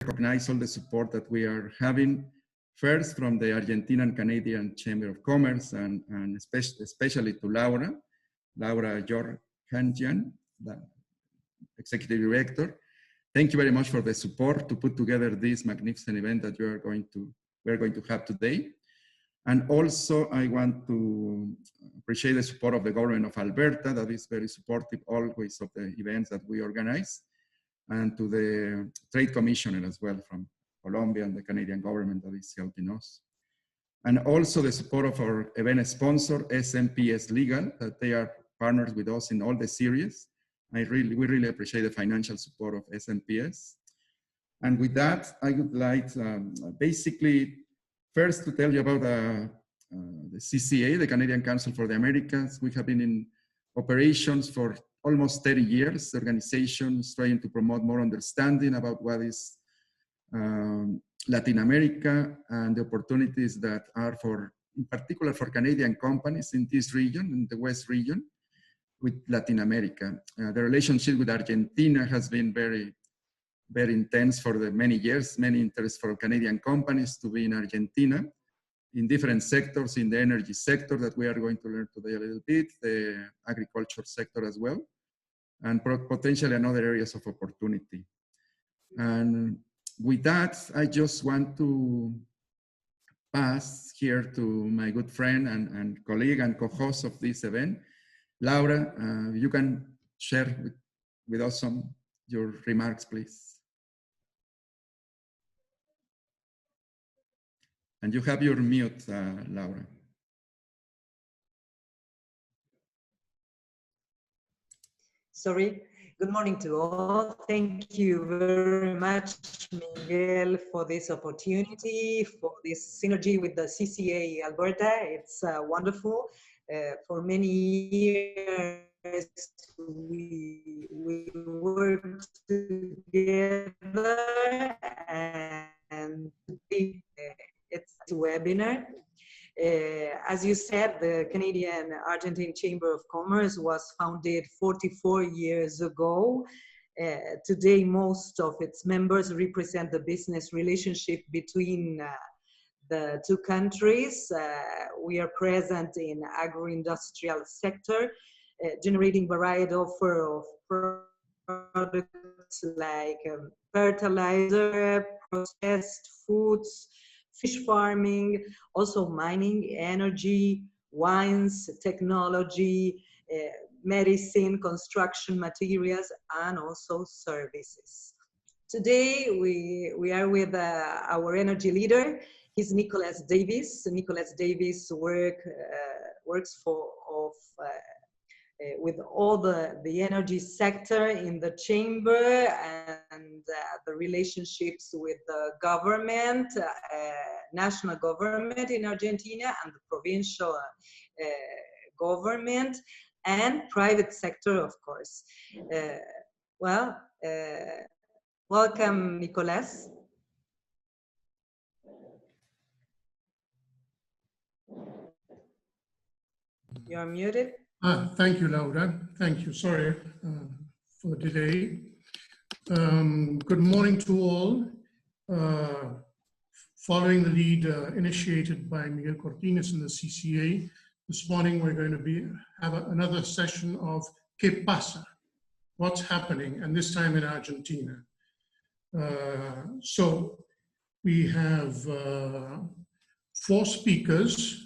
recognize all the support that we are having, first from the Argentine and Canadian Chamber of Commerce, and especially to Laura Jorgenjan, the Executive Director. Thank you very much for the support to put together this magnificent event that we're going to have today. And also I want to appreciate the support of the government of Alberta, that is very supportive always of the events that we organize, and to the Trade Commissioner as well from Colombia and the Canadian government that is helping us. And also the support of our event sponsor, SMPS Legal, that they are partners with us in all the series. We really appreciate the financial support of SMPS. And with that, I would like basically first to tell you about the CCA, the Canadian Council for the Americas. We have been in operations for almost 30 years, organizations trying to promote more understanding about what is Latin America and the opportunities that are in particular for Canadian companies in this region, in the West region, with Latin America. The relationship with Argentina has been very, very intense for many years, many interest for Canadian companies to be in Argentina in different sectors, in the energy sector that we are going to learn today a little bit, the agriculture sector as well, and potentially in other areas of opportunity. And with that, I just want to pass here to my good friend and colleague and co-host of this event, Laura. You can share with us your remarks, please. And you have your mute, Laura. Sorry. Good morning to all. Thank you very much, Miguel, for this opportunity, for this synergy with the CCA Alberta. It's wonderful. For many years, we worked together, and it's a webinar. As you said, the Canadian Argentine Chamber of Commerce was founded 44 years ago. Today, most of its members represent the business relationship between the two countries. We are present in agro-industrial sector, generating varied offer of products like fertilizer, processed foods, fish farming, also mining, energy, wines, technology, medicine, construction materials, and also services. Today, we are with our energy leader. He's Nicholas Davis. Nicholas Davis works with all the energy sector in the chamber, and the relationships with the government, national government in Argentina, and the provincial government, and private sector, of course. Welcome, Nicolas. You're muted. Thank you, Laura. Thank you. Sorry for the delay. Good morning to all. Following the lead initiated by Miguel Cortines in the CCA, this morning we're going to have another session of Que Pasa, what's happening, and this time in Argentina. So we have 4 speakers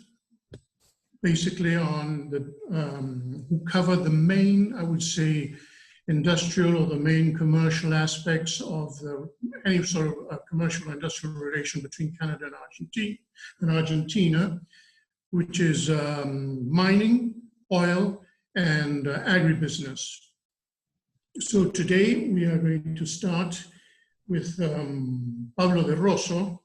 basically on the who cover the main, I would say, industrial or the main commercial aspects of any sort of commercial or industrial relation between Canada and Argentina, which is mining, oil, and agribusiness. So today we are going to start with Pablo de Rosso,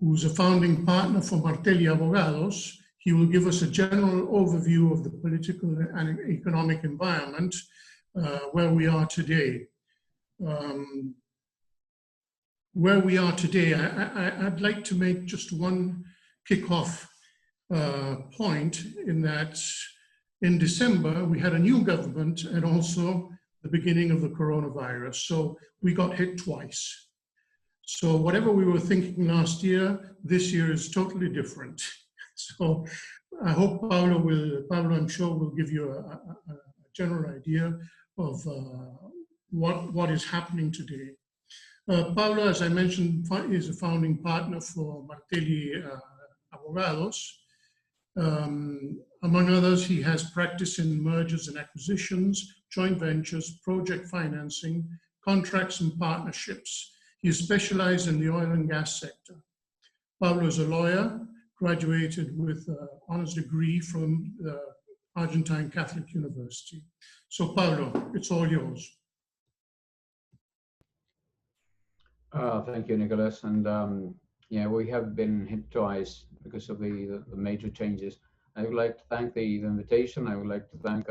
who's a founding partner for Martelli Abogados. He will give us a general overview of the political and economic environment where we are today. I'd like to make just one kickoff point in that in December, we had a new government and also the beginning of the coronavirus. So we got hit twice. So whatever we were thinking last year, this year is totally different. So I hope Pablo, I'm sure, will give you a general idea of what is happening today. Pablo, as I mentioned, is a founding partner for Martelli Abogados. Among others, he has practice in mergers and acquisitions, joint ventures, project financing, contracts and partnerships. He is specialized in the oil and gas sector. Pablo is a lawyer, graduated with an honors degree from the Argentine Catholic University. So Pablo, it's all yours. Thank you, Nicholas. And yeah, we have been hit twice because of the major changes. I would like to thank the invitation. I would like to thank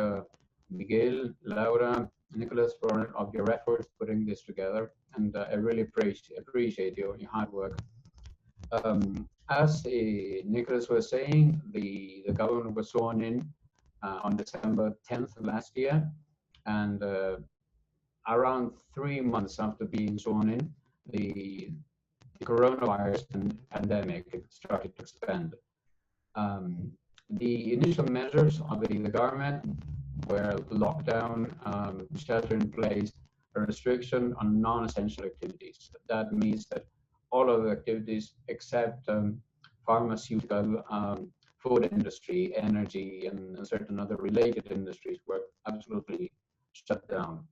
Miguel, Laura, Nicholas for your efforts putting this together. And I really appreciate your hard work. As Nicholas was saying, the government was sworn in on December 10th last year. And around 3 months after being sworn in, the coronavirus pandemic started to expand. The initial measures of the government were lockdown, shelter in place, a restriction on non-essential activities. That means that all of the activities except pharmaceutical, food industry, energy, and certain other related industries were absolutely shut down.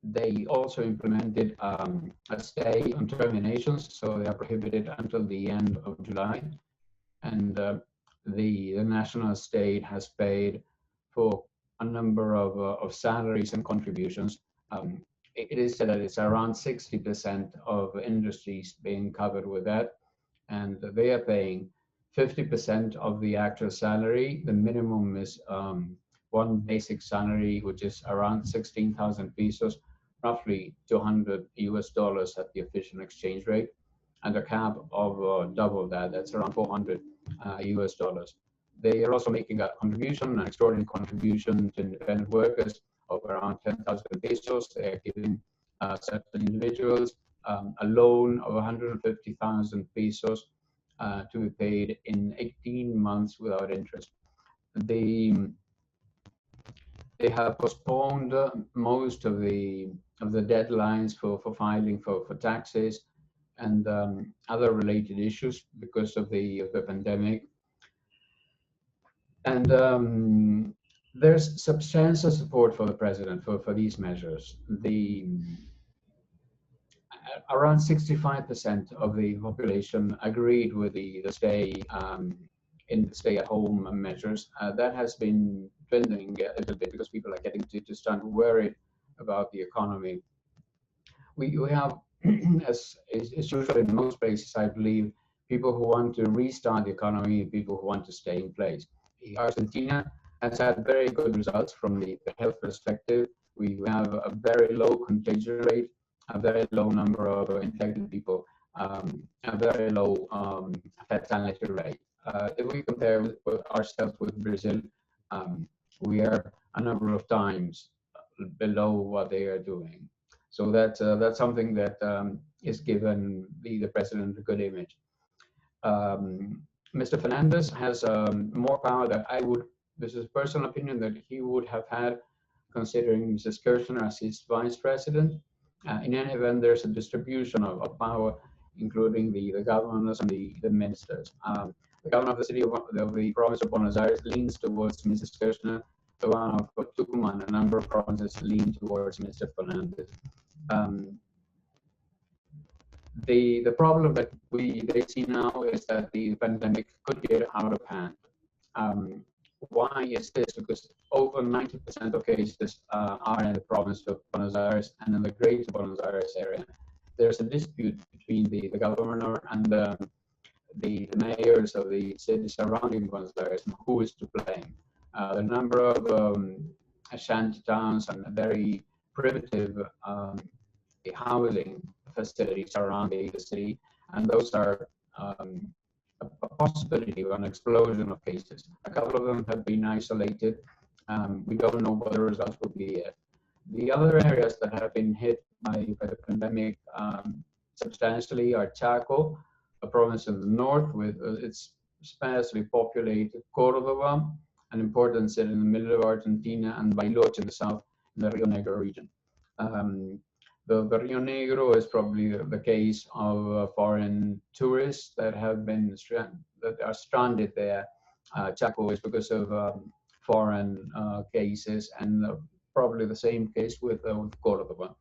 They also implemented a stay on terminations, so they are prohibited until the end of July. And the national state has paid for a number of salaries and contributions. It is said that it's around 60% of industries being covered with that, and they are paying 50% of the actual salary. The minimum is one basic salary, which is around 16,000 pesos, roughly $200 US at the official exchange rate, and a cap of double that. That's around $400 US. They are also making a contribution, an extraordinary contribution to independent workers of around 10,000 pesos. They are giving certain individuals a loan of 150,000 pesos to be paid in 18 months without interest. They have postponed most of the deadlines for filing for taxes and other related issues because of the pandemic. And there's substantial support for the president for these measures. Around 65% of the population agreed with the stay-at-home measures. That has been dwindling a little bit because people are getting to start worried about the economy. We have, as is usual in most places, I believe, people who want to restart the economy, people who want to stay in place. Argentina has had very good results from the health perspective. We have a very low contagion rate, a very low number of infected people, a very low fatality rate. If we compare ourselves with Brazil, we are a number of times below what they are doing. So that's something that is given the president a good image. Mr. Fernandez has more power that this is personal opinion, that he would have had, considering Mrs. Kirchner as his vice president. In any event, there's a distribution of power, including the governors and the ministers. The governor of the city of the province of Buenos Aires leans towards Mrs. Kirchner. The one of Tucumán, a number of provinces lean towards Mr. Fernandez. The problem that they see now is that the pandemic could get out of hand. Why is this? Because over 90% of cases are in the province of Buenos Aires and in the greater Buenos Aires area. There's a dispute between the governor and the mayors of the cities surrounding Buenos Aires and who is to blame. The number of shanty towns and very primitive housing facilities around the city, and those are a possibility of an explosion of cases. A couple of them have been isolated. We don't know what the results will be yet. The other areas that have been hit by the pandemic substantially are Chaco, a province in the north with its sparsely populated Córdoba, an important city in the middle of Argentina, and Bariloche in the south, in the Rio Negro region. The Rio Negro is probably the case of foreign tourists that have been that are stranded there. Chaco is because of foreign cases, and probably the same case with Córdoba.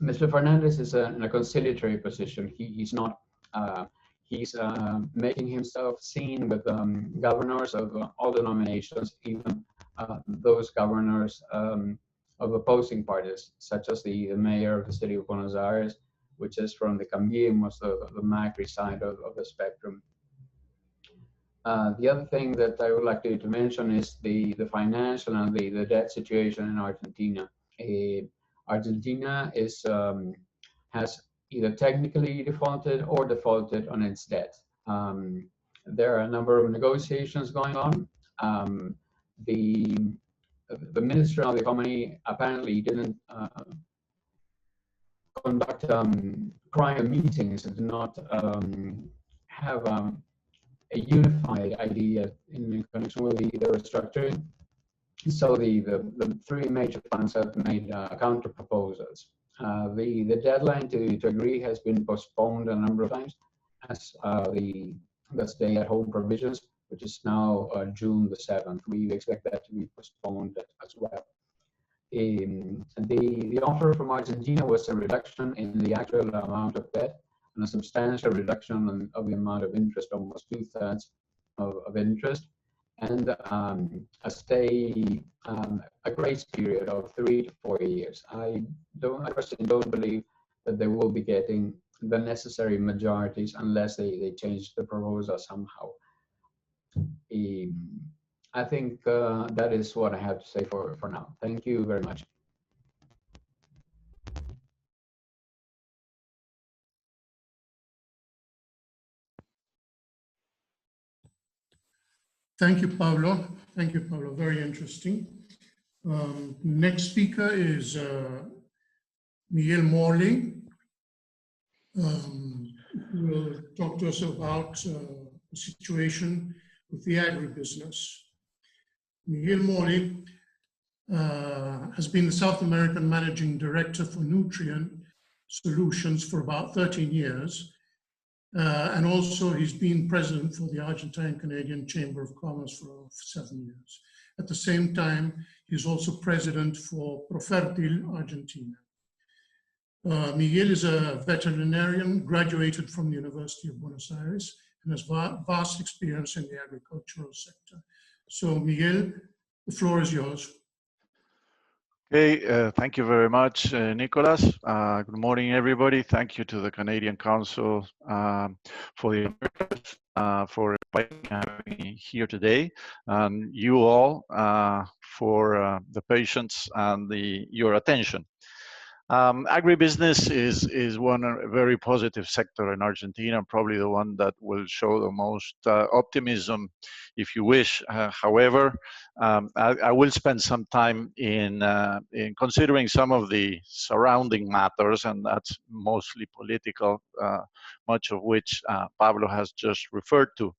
Mr. Fernandez is in a conciliatory position. He's not. He's making himself seen with governors of all denominations, even those governors of opposing parties, such as the mayor of the city of Buenos Aires, which is from the Cambiemos, the Macri side of the spectrum. The other thing that I would like to mention is the financial and the debt situation in Argentina. Argentina is has either technically defaulted or defaulted on its debt. There are a number of negotiations going on. The Minister of the Economy apparently didn't conduct prior meetings and did not have a unified idea in connection with the restructuring. So the three major funds have made counter proposals. The deadline to agree has been postponed a number of times, as the stay-at-home provisions, which is now June the 7th. We expect that to be postponed as well. The offer from Argentina was a reduction in the actual amount of debt and a substantial reduction of the amount of interest, almost 2/3 of interest, and a grace period of 3 to 4 years. I personally don't believe that they will be getting the necessary majorities unless they change the proposal somehow. I think that is what I have to say for now. Thank you very much. Thank you, Pablo. Thank you, Pablo. Very interesting. Next speaker is Miguel Morley, who will talk to us about the situation with the agribusiness. Miguel Morley has been the South American Managing Director for Nutrient Solutions for about 13 years. And also he's been president for the Argentine-Canadian Chamber of Commerce for 7 years. At the same time, he's also president for Profertil Argentina. Miguel is a veterinarian, graduated from the University of Buenos Aires, and has vast experience in the agricultural sector. So Miguel, the floor is yours. Okay, thank you very much, Nicolas. Good morning, everybody. Thank you to the Canadian Council for the Americas for inviting me here today, and you all for the patience and your attention. Agribusiness is one very positive sector in Argentina, probably the one that will show the most optimism, if you wish. However, I will spend some time in considering some of the surrounding matters, and that's mostly political, much of which Pablo has just referred to.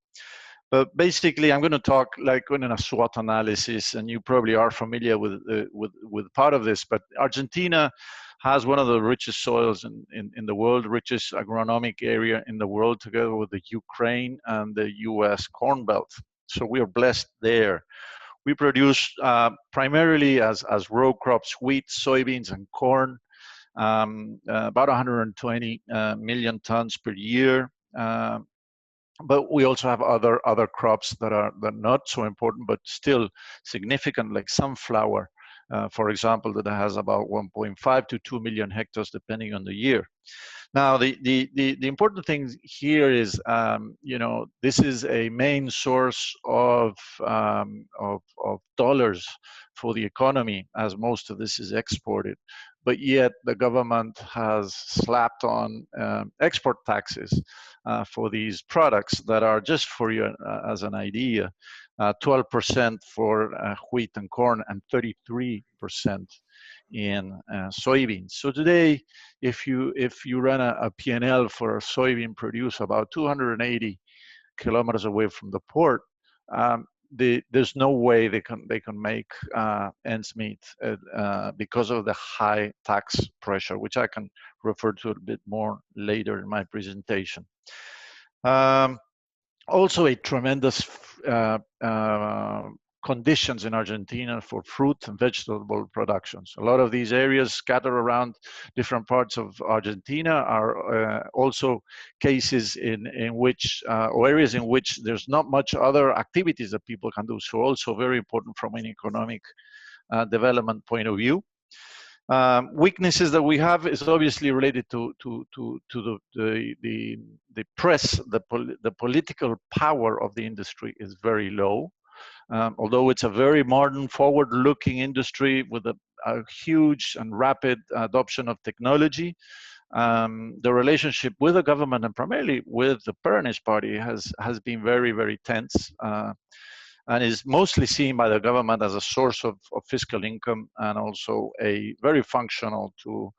But basically, I'm going to talk like in a SWOT analysis, and you probably are familiar with part of this. But Argentina has one of the richest soils in the world, richest agronomic area in the world, together with the Ukraine and the US Corn Belt. So we are blessed there. We produce primarily as row crops wheat, soybeans, and corn, about 120 million tons per year. But we also have other crops that are not so important, but still significant, like sunflower, for example, that has about 1.5 to 2 million hectares, depending on the year. Now, the important thing here is, this is a main source of dollars for the economy, as most of this is exported. But yet the government has slapped on export taxes for these products that are, just for you as an idea, 12% for wheat and corn and 33% in soybeans. So today, if you run a P&L for a soybean produce about 280 kilometers away from the port, there's no way they can make ends meet because of the high tax pressure, which I can refer to a bit more later in my presentation. Also, a tremendous conditions in Argentina for fruit and vegetable productions. A lot of these areas scattered around different parts of Argentina are also cases in which, or areas in which there's not much other activities that people can do. So also very important from an economic development point of view. Weaknesses that we have is obviously related to the press. The political power of the industry is very low. Although it's a very modern, forward-looking industry with a huge and rapid adoption of technology, the relationship with the government and primarily with the Peronist Party has been very, very tense, and is mostly seen by the government as a source of fiscal income and also a very functional to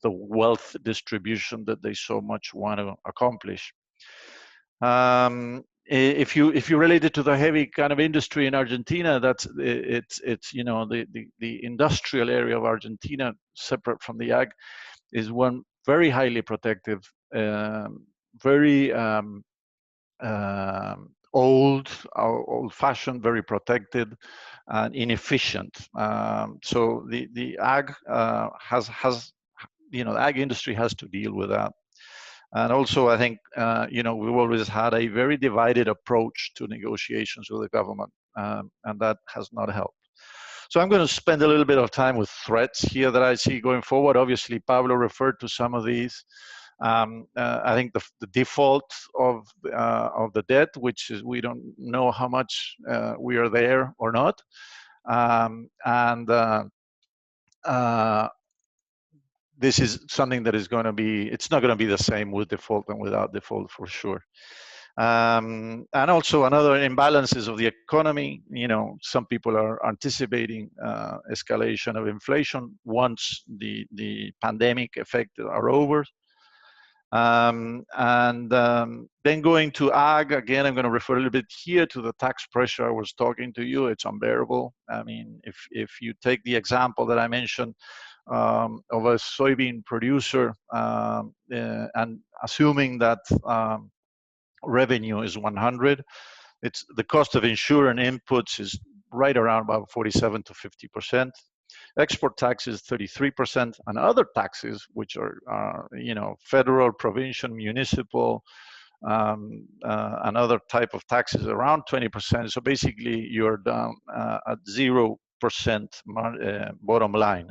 the wealth distribution that they so much want to accomplish. If you relate it to the heavy kind of industry in Argentina, it's you know, the industrial area of Argentina, separate from the ag, is one very highly protective, very old-fashioned, very protected, and inefficient. So the ag has you know, the ag industry has to deal with that. And also, I think, you know, we've always had a very divided approach to negotiations with the government, and that has not helped. So I'm going to spend a little bit of time with threats here that I see going forward. Obviously, Pablo referred to some of these. I think the default of the debt, which is we don't know how much we are there or not. This is something that is going to be, it's not going to be the same with default and without default for sure. And also another imbalances of the economy. You know, some people are anticipating escalation of inflation once the pandemic effects are over. Then going to ag, again, I'm going to refer a little bit here to the tax pressure I was talking to you. It's unbearable. I mean, if you take the example that I mentioned, of a soybean producer, and assuming that revenue is 100, it's the cost of insurance inputs is right around about 47 to 50%. Export tax is 33%, and other taxes, which are you know, federal, provincial, municipal, and other type of taxes, around 20%. So basically, you're down at 0% bottom line.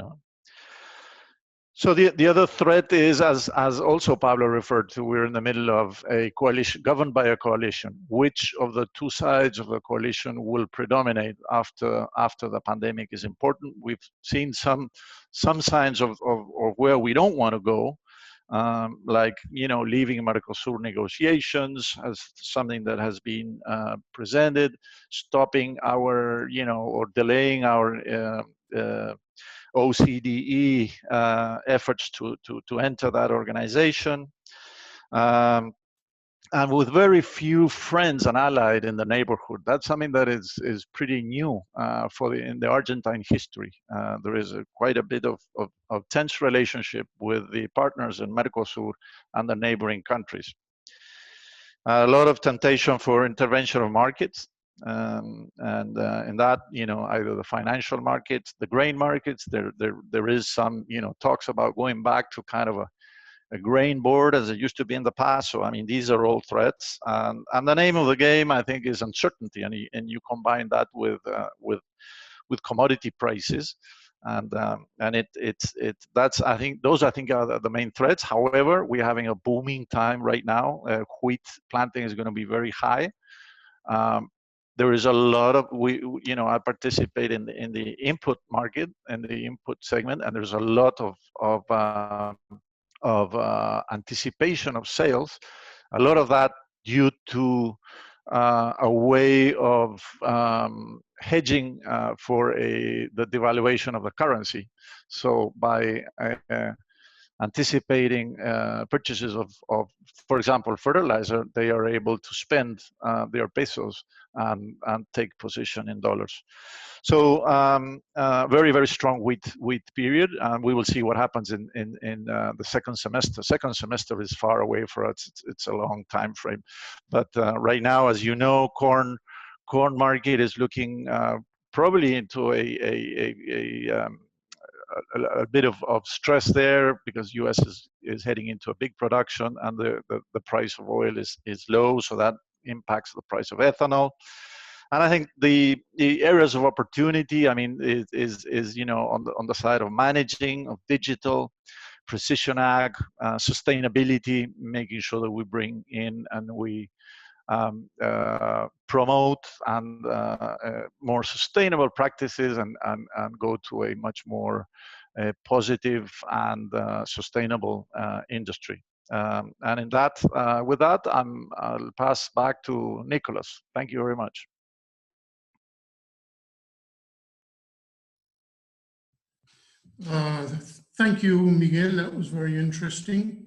So the other threat is, as also Pablo referred to, we're in the middle of a coalition, governed by a coalition. Which of the two sides of the coalition will predominate after the pandemic is important. We've seen some signs of where we don't want to go, like, you know, leaving Mercosur negotiations as something that has been presented, stopping our, you know, or delaying our OCDE efforts to enter that organization, and with very few friends and allied in the neighborhood. That's something that is pretty new in the Argentine history. There is quite a bit of tense relationship with the partners in Mercosur and the neighboring countries. A lot of temptation for intervention of markets. In that, you know, either the financial markets, the grain markets, there is some, you know, talks about going back to kind of a grain board as it used to be in the past. So I mean, these are all threats, and the name of the game, I think, is uncertainty, and you combine that with commodity prices, and that's, I think, those are the main threats. However, we're having a booming time right now. Wheat planting is going to be very high. There is a lot of, you know, I participate in the input market and the input segment, and there's a lot of anticipation of sales. A lot of that due to a way of hedging for the devaluation of the currency. So by anticipating purchases of, for example, fertilizer, they are able to spend their pesos and take position in dollars. So very, very strong wheat period, and we will see what happens in the second semester. Second semester is far away for us. It's a long time frame. But right now, as you know, corn market is looking probably into a bit of stress there, because US is heading into a big production, and the price of oil is low, so that impacts the price of ethanol. And I think the areas of opportunity, I mean, is on the side of managing, of digital, precision ag, sustainability, making sure that we bring in and we promote and more sustainable practices and go to a much more positive and sustainable industry. And in that, with that, I'll pass back to Nicholas. Thank you very much. Thank you, Miguel. That was very interesting.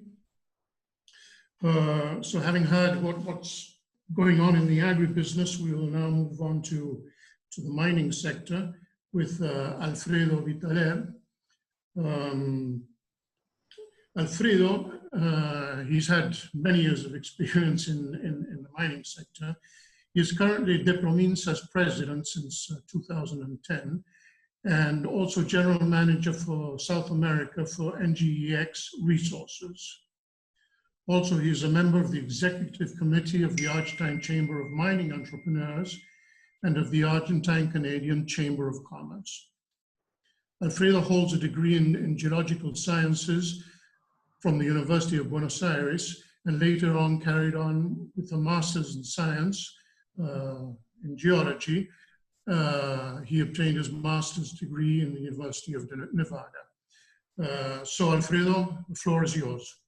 So having heard what's going on in the agribusiness, we will now move on to the mining sector with Alfredo Vitaler. Alfredo, he's had many years of experience in the mining sector. He is currently Deprominsa's president since 2010, and also general manager for South America for NGEX Resources. Also, he is a member of the executive committee of the Argentine Chamber of Mining Entrepreneurs and of the Argentine-Canadian Chamber of Commerce. Alfredo holds a degree in geological sciences from the University of Buenos Aires, and later on carried on with a master's in science in geology. He obtained his master's degree in the University of Nevada. So Alfredo, the floor is yours.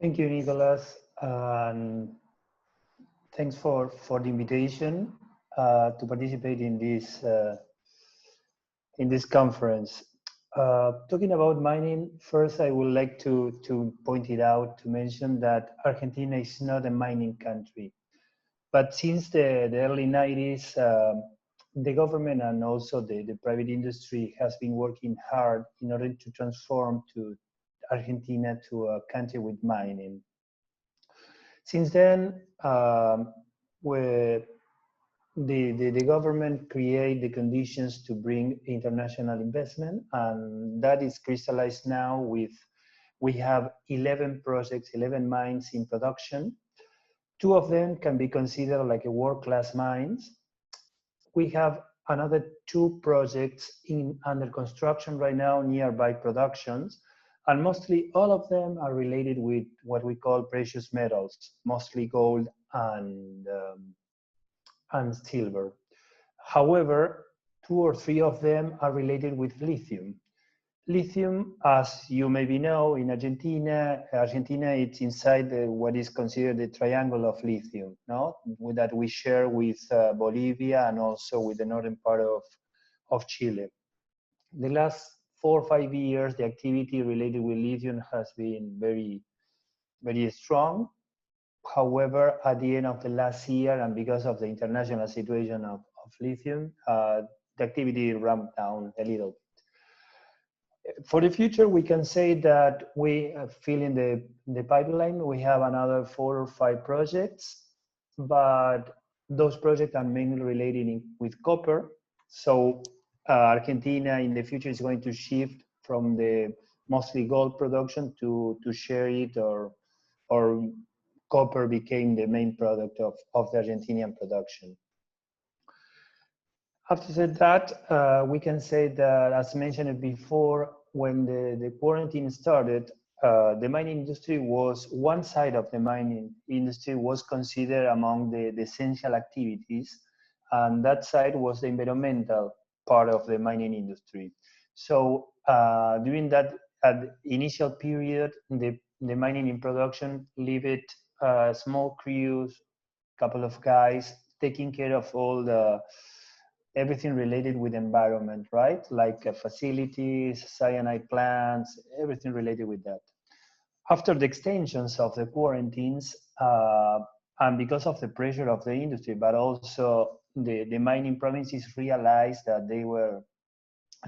Thank you, Nicholas. And thanks for the invitation to participate in this conference. Talking about mining, first I would like to point it out, to mention that Argentina is not a mining country. But since the early 90s, the government and also the private industry has been working hard in order to transform to Argentina to a country with mining. Since then, the government create the conditions to bring international investment, and that is crystallized now with, we have 11 projects, 11 mines in production. 2 of them can be considered like a world-class mines. We have another 2 projects under construction right now, nearby productions, and mostly all of them are related with what we call precious metals, mostly gold and silver. However, 2 or 3 of them are related with lithium. Lithium, as you maybe know, in Argentina, it's inside what is considered the triangle of lithium, no? That we share with Bolivia and also with the northern part of Chile. The last 4 or 5 years, the activity related with lithium has been very, very strong. However, at the end of the last year, and because of the international situation of lithium, the activity ramped down a little bit. For the future, we can say that we fill in the pipeline. We have another 4 or 5 projects, but those projects are mainly related with copper. So Argentina in the future is going to shift from the mostly gold production to share it, or copper became the main product of the Argentinian production. After that, we can say that, as mentioned before, when the quarantine started, the mining industry was, one side of the mining industry was considered among the essential activities, and that side was the environmental part of the mining industry. So during that initial period, the mining in production left small crews, couple of guys taking care of all everything related with environment, right? Like facilities, cyanide plants, everything related with that. After the extensions of the quarantines, and because of the pressure of the industry, but also the mining provinces realized that they were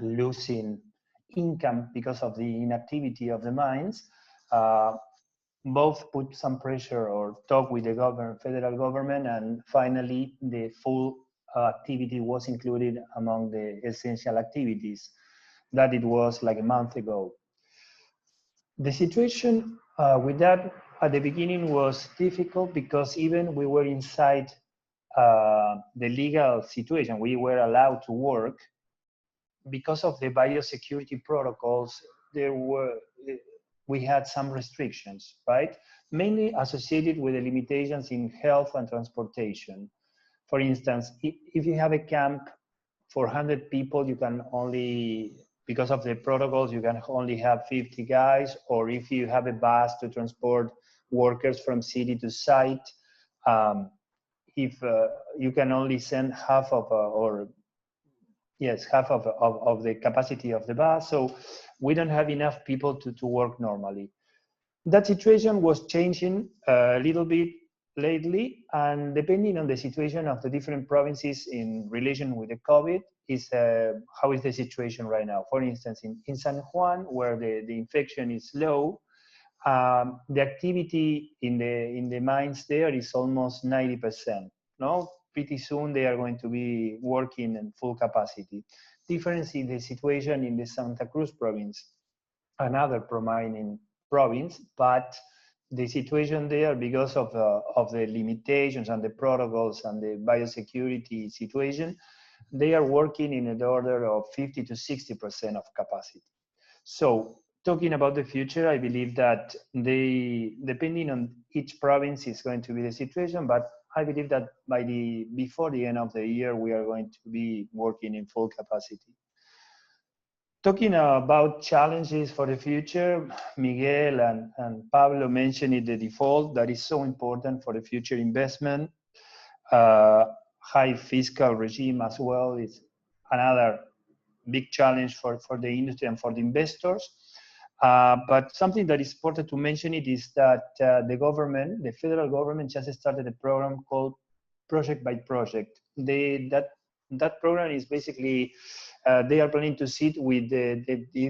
losing income because of the inactivity of the mines, both put some pressure or talk with the federal government, and finally the full activity was included among the essential activities. That it was like a month ago. The situation with that at the beginning was difficult because even we were inside the legal situation, we were allowed to work. Because of the biosecurity protocols, we had some restrictions, right? Mainly associated with the limitations in health and transportation. For instance, if you have a camp for 100 people, you can only, because of the protocols, you can only have 50 guys, or if you have a bus to transport workers from city to site, if you can only send half of, half of the capacity of the bus. So we don't have enough people to work normally. That situation was changing a little bit lately, and depending on the situation of the different provinces in relation with the COVID, how is the situation right now? For instance, in San Juan, where the infection is low, the activity in the mines there is almost 90%. No, pretty soon they are going to be working in full capacity. Difference in the situation in the Santa Cruz province, another pro-mining province, but the situation there, because of the limitations and the protocols and the biosecurity situation, they are working in the order of 50 to 60% of capacity. So talking about the future, I believe that depending on each province is going to be the situation, but I believe that before the end of the year, we are going to be working in full capacity. Talking about challenges for the future, Miguel and Pablo mentioned it, the default that is so important for the future investment. High fiscal regime as well is another big challenge for the industry and for the investors. But something that is important to mention it is that the federal government just started a program called Project by Project. That program is basically, they are planning to sit with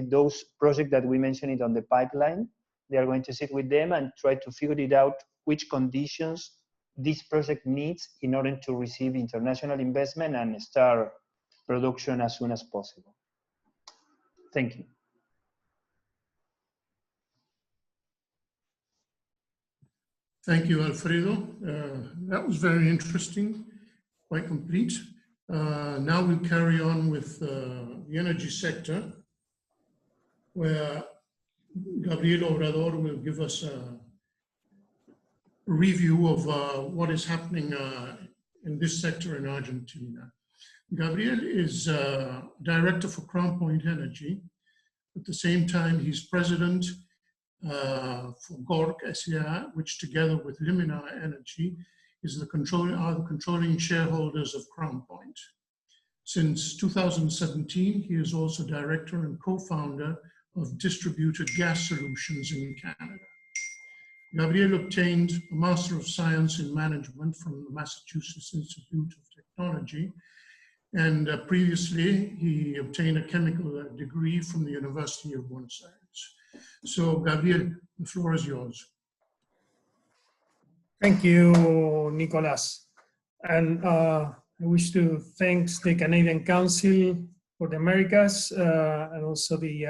those projects that we mentioned it on the pipeline. They are going to sit with them and try to figure it out which conditions this project needs in order to receive international investment and start production as soon as possible. Thank you. Thank you, Alfredo. That was very interesting, quite complete. Now we'll carry on with the energy sector, where Gabriel Obrador will give us a review of what is happening in this sector in Argentina. Gabriel is director for Crown Point Energy. At the same time, he's president for GORC S.A., which together with Liminar Energy are the controlling shareholders of Crown Point. Since 2017, he is also director and co-founder of Distributed Gas Solutions in Canada. Gabriel obtained a Master of Science in Management from the Massachusetts Institute of Technology, and previously he obtained a chemical degree from the University of Buenos Aires. So Gabriel, the floor is yours. Thank you, Nicolas. And I wish to thank the Canadian Council for the Americas and also the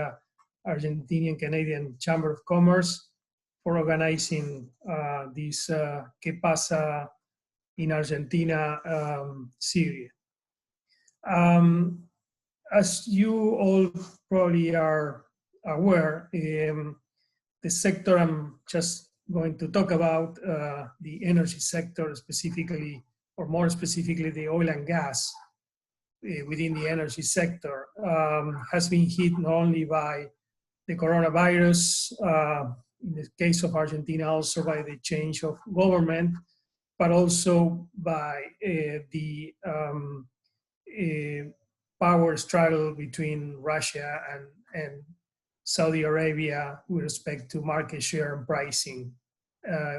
Argentinian Canadian Chamber of Commerce for organizing this Que Pasa in Argentina series. As you all probably are aware, the sector I'm just going to talk about, the energy sector specifically, or more specifically the oil and gas within the energy sector, has been hit not only by the coronavirus, in the case of Argentina also by the change of government, but also by the power struggle between Russia and Saudi Arabia with respect to market share and pricing,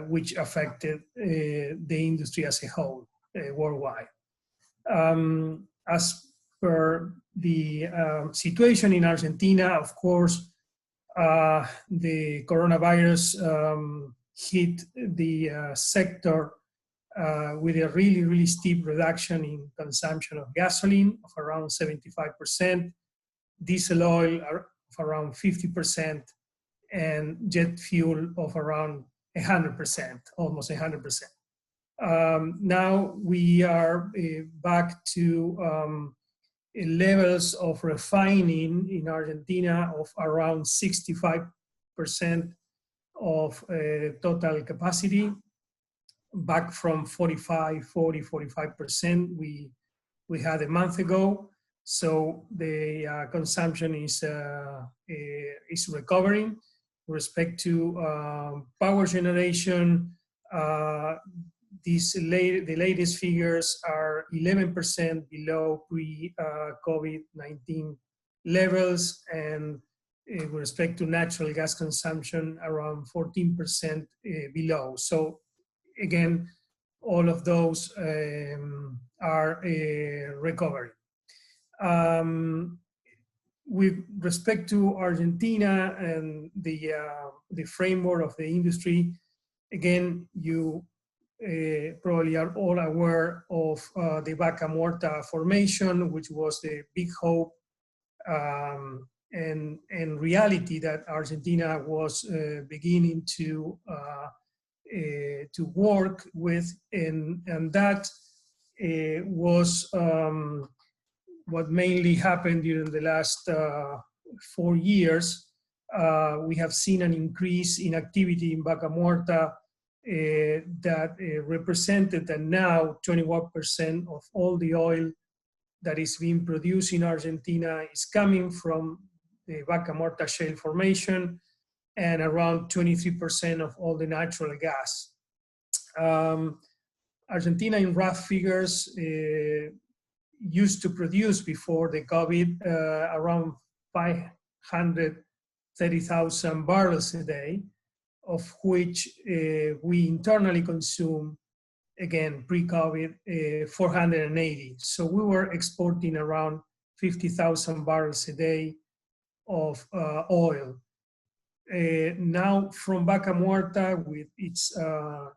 which affected the industry as a whole worldwide. As per the situation in Argentina, of course, the coronavirus hit the sector with a really, really steep reduction in consumption of gasoline of around 75%, diesel oil of around 50%, and jet fuel of around 100%, almost 100%. Now we are back to levels of refining in Argentina of around 65% of total capacity, back from 45% we had a month ago. So the consumption is recovering. With respect to power generation, the latest figures are 11% below pre-COVID-19 levels, and with respect to natural gas consumption, around 14% below. So again, all of those are recovering. With respect to Argentina and the framework of the industry, again, you probably are all aware of the Vaca Muerta formation, which was the big hope and reality that Argentina was beginning to work with, and that was what mainly happened during the last 4 years. We have seen an increase in activity in Vaca Muerta that represented that now 21% of all the oil that is being produced in Argentina is coming from the Vaca Muerta shale formation, and around 23% of all the natural gas. Argentina, in rough figures, used to produce before the COVID around 530,000 barrels a day, of which we internally consume, again, pre-COVID, 480. So we were exporting around 50,000 barrels a day of oil. Now from Vaca Muerta, with its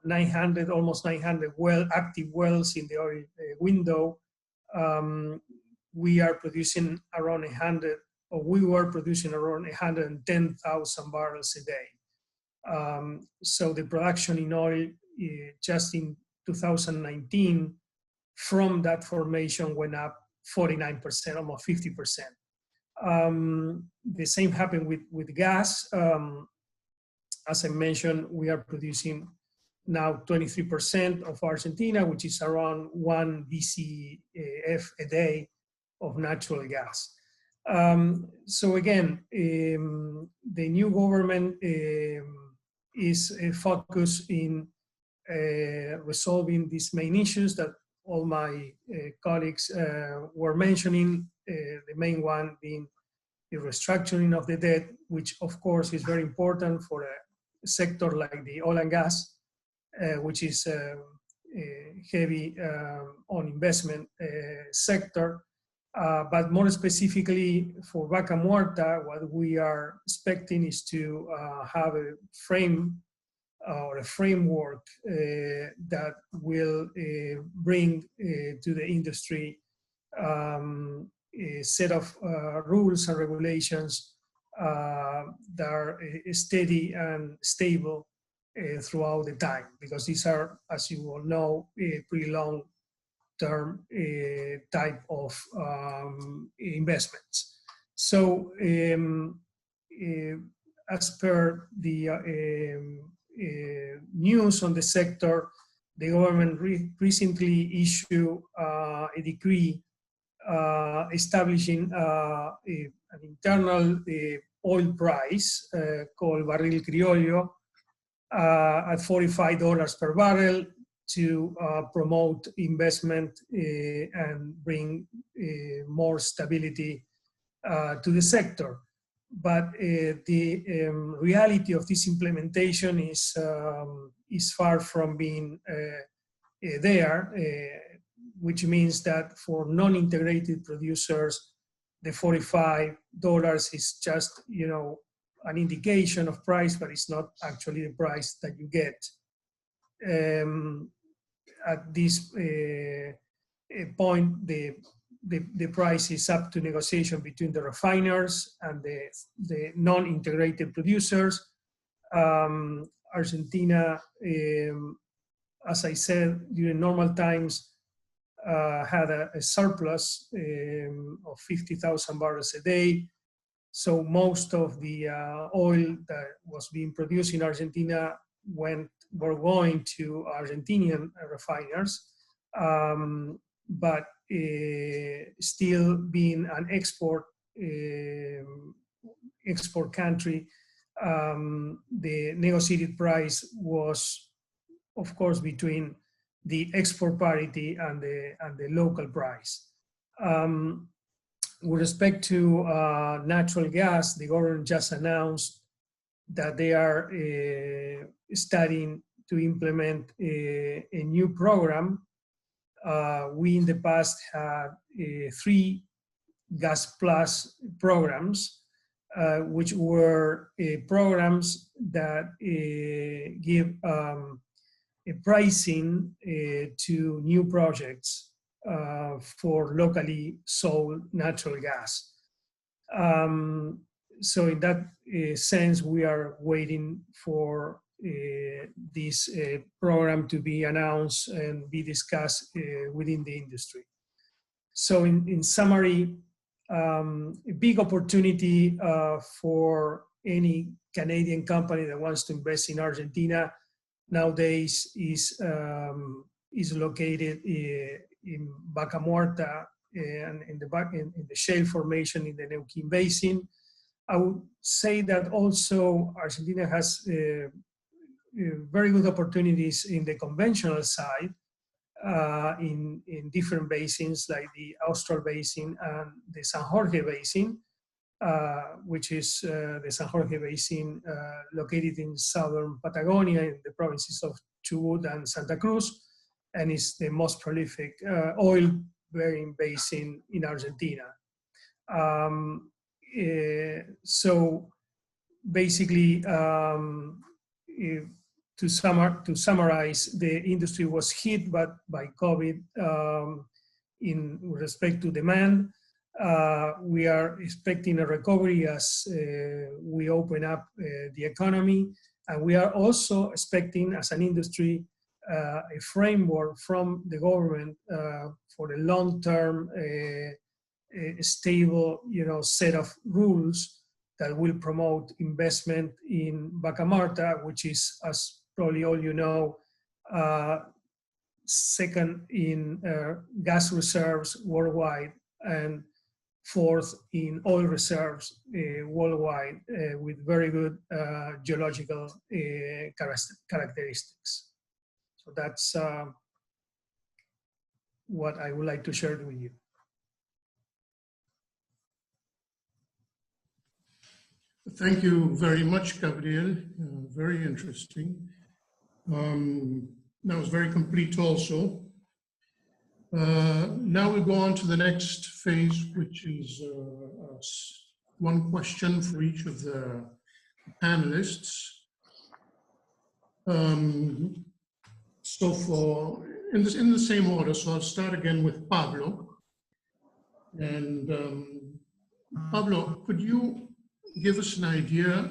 900, almost 900 active wells in the oil window, we are producing around 100, or we were producing around 110,000 barrels a day. So the production in oil just in 2019 from that formation went up 49%, almost 50%. The same happened with gas. As I mentioned, we are producing now 23% of Argentina, which is around 1 BCF a day of natural gas. So again, the new government is focused in resolving these main issues that all my colleagues were mentioning, the main one being the restructuring of the debt, which of course is very important for a sector like the oil and gas, which is a heavy on investment sector. But more specifically for Vaca Muerta, what we are expecting is to have a framework that will bring to the industry a set of rules and regulations that are steady and stable throughout the time, because these are, as you all know, pretty long-term type of investments. So as per the news on the sector, the government recently issued a decree establishing an internal oil price called barril criollo at $45 per barrel, to promote investment and bring more stability to the sector. But the reality of this implementation is far from being there, which means that for non-integrated producers, the $45 is just, you know, an indication of price, but it's not actually the price that you get. At this point, the price is up to negotiation between the refiners and the non-integrated producers. Argentina, as I said, during normal times, had a surplus of 50,000 barrels a day. So most of the oil that was being produced in Argentina were going to Argentinian refiners, but still being an export country, the negotiated price was, of course, between the export parity and the local price. With respect to natural gas, the government just announced that they are studying to implement a new program. We in the past had 3 Gas Plus programs, which were programs that give a pricing to new projects for locally sold natural gas. So in that sense, we are waiting for this program to be announced and be discussed within the industry. So in summary, a big opportunity for any Canadian company that wants to invest in Argentina nowadays is located in Vaca Muerta and in the shale formation in the Neuquén Basin. I would say that also Argentina has very good opportunities in the conventional side, in different basins like the Austral Basin and the San Jorge Basin, which is the San Jorge Basin located in southern Patagonia in the provinces of Chubut and Santa Cruz, and is the most prolific oil-bearing basin in Argentina. So basically, to summarize, the industry was hit by COVID in respect to demand. We are expecting a recovery as we open up the economy, and we are also expecting, as an industry, a framework from the government for a long-term, stable, set of rules that will promote investment in Vaca Muerta, which is, as probably all you know, second in gas reserves worldwide and fourth in oil reserves worldwide, with very good geological characteristics. So that's what I would like to share with you. Thank you very much, Gabriel. Very interesting. That was very complete also. Now we'll go on to the next phase, which is one question for each of the panelists. So in the same order, so I'll start again with Pablo. And Pablo, could you give us an idea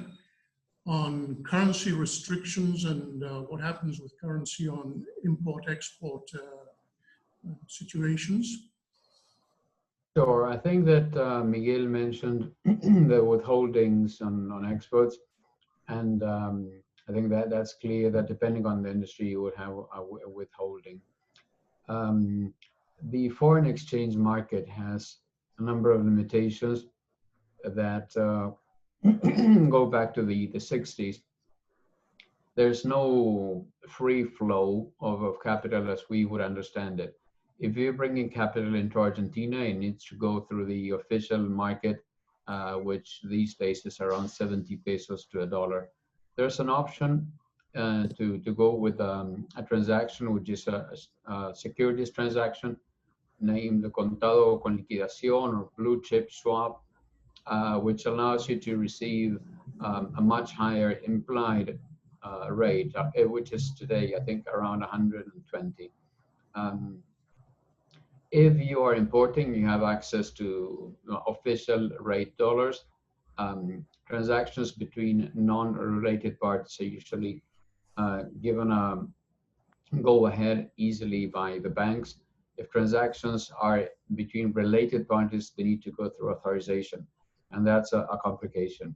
on currency restrictions and what happens with currency on import-export situations? Sure. I think that Miguel mentioned the withholdings on exports, and I think that's clear that depending on the industry, you would have a withholding. The foreign exchange market has a number of limitations that go back to the 60s. there's no free flow of capital as we would understand it. If you're bringing capital into Argentina, it needs to go through the official market, which these days is around 70 pesos to $1. There's an option to go with a transaction, which is a securities transaction, named the contado con liquidación or blue chip swap, which allows you to receive a much higher implied rate, which is today, I think, around 120. If you are importing, you have access to official rate dollars. Transactions between non-related parties are usually given a go-ahead easily by the banks. If transactions are between related parties, they need to go through authorization, and that's a complication.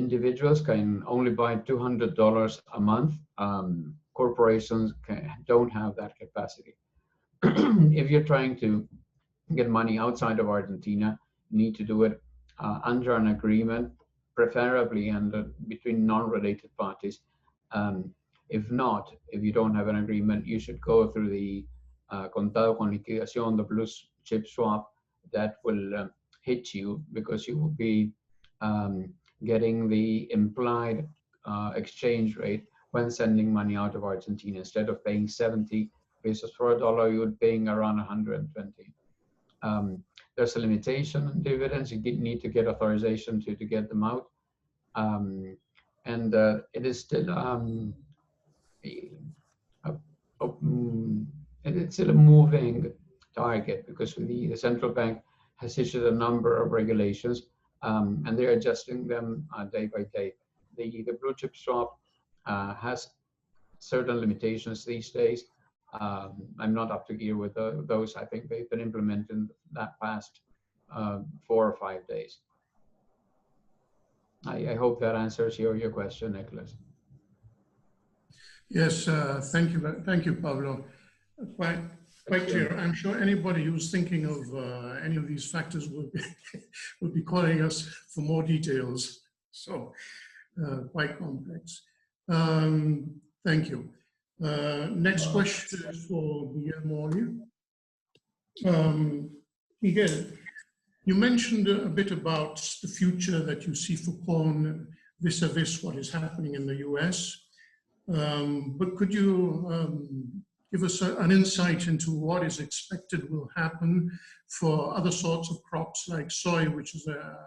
Individuals can only buy $200 a month. Corporations don't have that capacity. If you're trying to get money outside of Argentina, you need to do it under an agreement, preferably between non-related parties. If not, if you don't have an agreement, you should go through the contado con liquidación, the blue chip swap. That will hit you because you will be getting the implied exchange rate when sending money out of Argentina. Instead of paying 70 pesos for $1, you would be paying around 120. There's a limitation on dividends. You need to get authorization to get them out. It is still it's still a moving target because the central bank has issued a number of regulations, and they're adjusting them day by day. The blue chip swap has certain limitations these days. I'm not up to gear with those. I think they've been implemented that past 4 or 5 days. I hope that answers your question, Nicholas. Yes, thank you, Pablo. Quite clear. I'm sure anybody who's thinking of any of these factors will be calling us for more details. So, quite complex. Thank you. Next question is for Miguel Morley. Miguel, you mentioned a bit about the future that you see for corn vis-a-vis what is happening in the US. But could you give us an insight into what is expected will happen for other sorts of crops like soy, which is a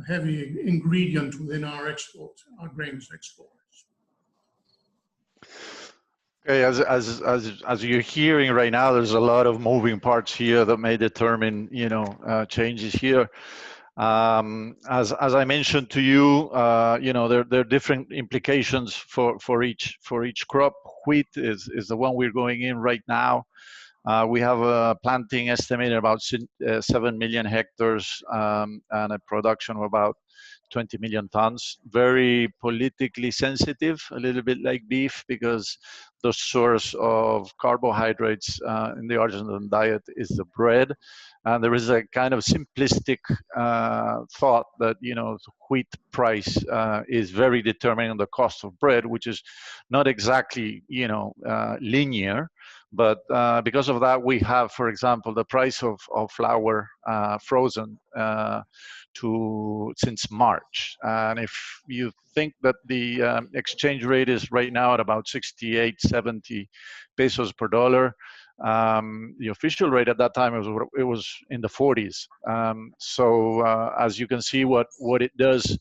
heavy ingredient within our grains export? Okay, as you're hearing right now, there's a lot of moving parts here that may determine, changes here. As I mentioned to you, there are different implications for each crop. Wheat is the one we're going in right now. We have a planting estimated about 7 million hectares and a production of about 20 million tons. Very politically sensitive, a little bit like beef, because the source of carbohydrates in the Argentine diet is the bread. And there is a kind of simplistic thought that, the wheat price is very determining on the cost of bread, which is not exactly, linear. But because of that, we have, for example, the price of flour frozen since March. And if you think that the exchange rate is right now at about 68, 70 pesos per dollar, the official rate at that time it was in the 40s. So as you can see, what it does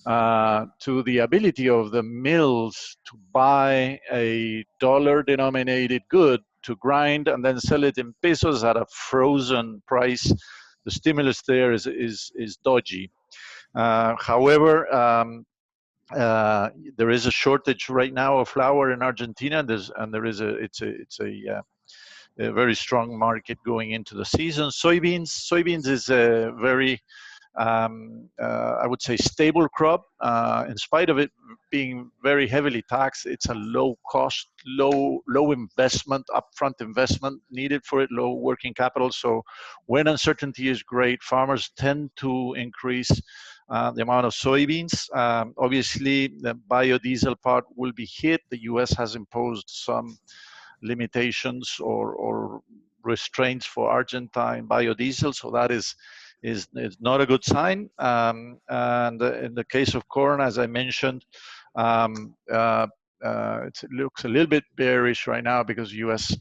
to the ability of the mills to buy a dollar-denominated good to grind and then sell it in pesos at a frozen price, the stimulus there is dodgy. However, there is a shortage right now of flour in Argentina, it's a very strong market going into the season. Soybeans is a very, I would say, stable crop. In spite of it being very heavily taxed, it's a low cost, low investment, upfront investment needed for it, low working capital. So when uncertainty is great, farmers tend to increase the amount of soybeans. Obviously, the biodiesel part will be hit. The US has imposed some limitations or restraints for Argentine biodiesel, so that is not a good sign. And in the case of corn, as I mentioned, it looks a little bit bearish right now because US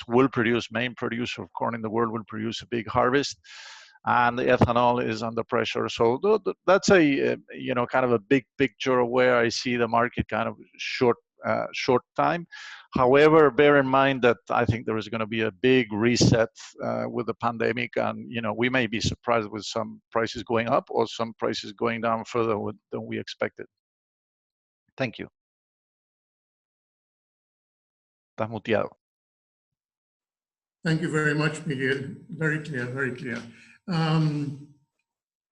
will produce, main producer of corn in the world, will produce a big harvest, and the ethanol is under pressure. So that's a kind of a big picture of where I see the market kind of short time. However, bear in mind that I think there is going to be a big reset with the pandemic, and we may be surprised with some prices going up or some prices going down further than we expected. Thank you. Estás muteado. Thank you very much, Miguel. Very clear, very clear.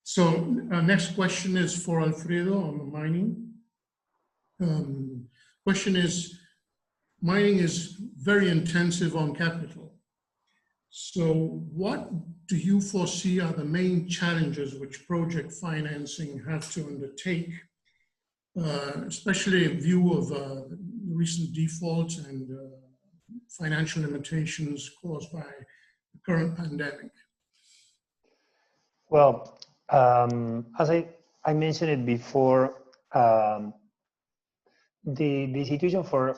So our next question is for Alfredo on the mining. Question is, mining is very intensive on capital. So what do you foresee are the main challenges which project financing has to undertake, especially in view of recent defaults and financial limitations caused by the current pandemic? Well, as I mentioned it before, the situation for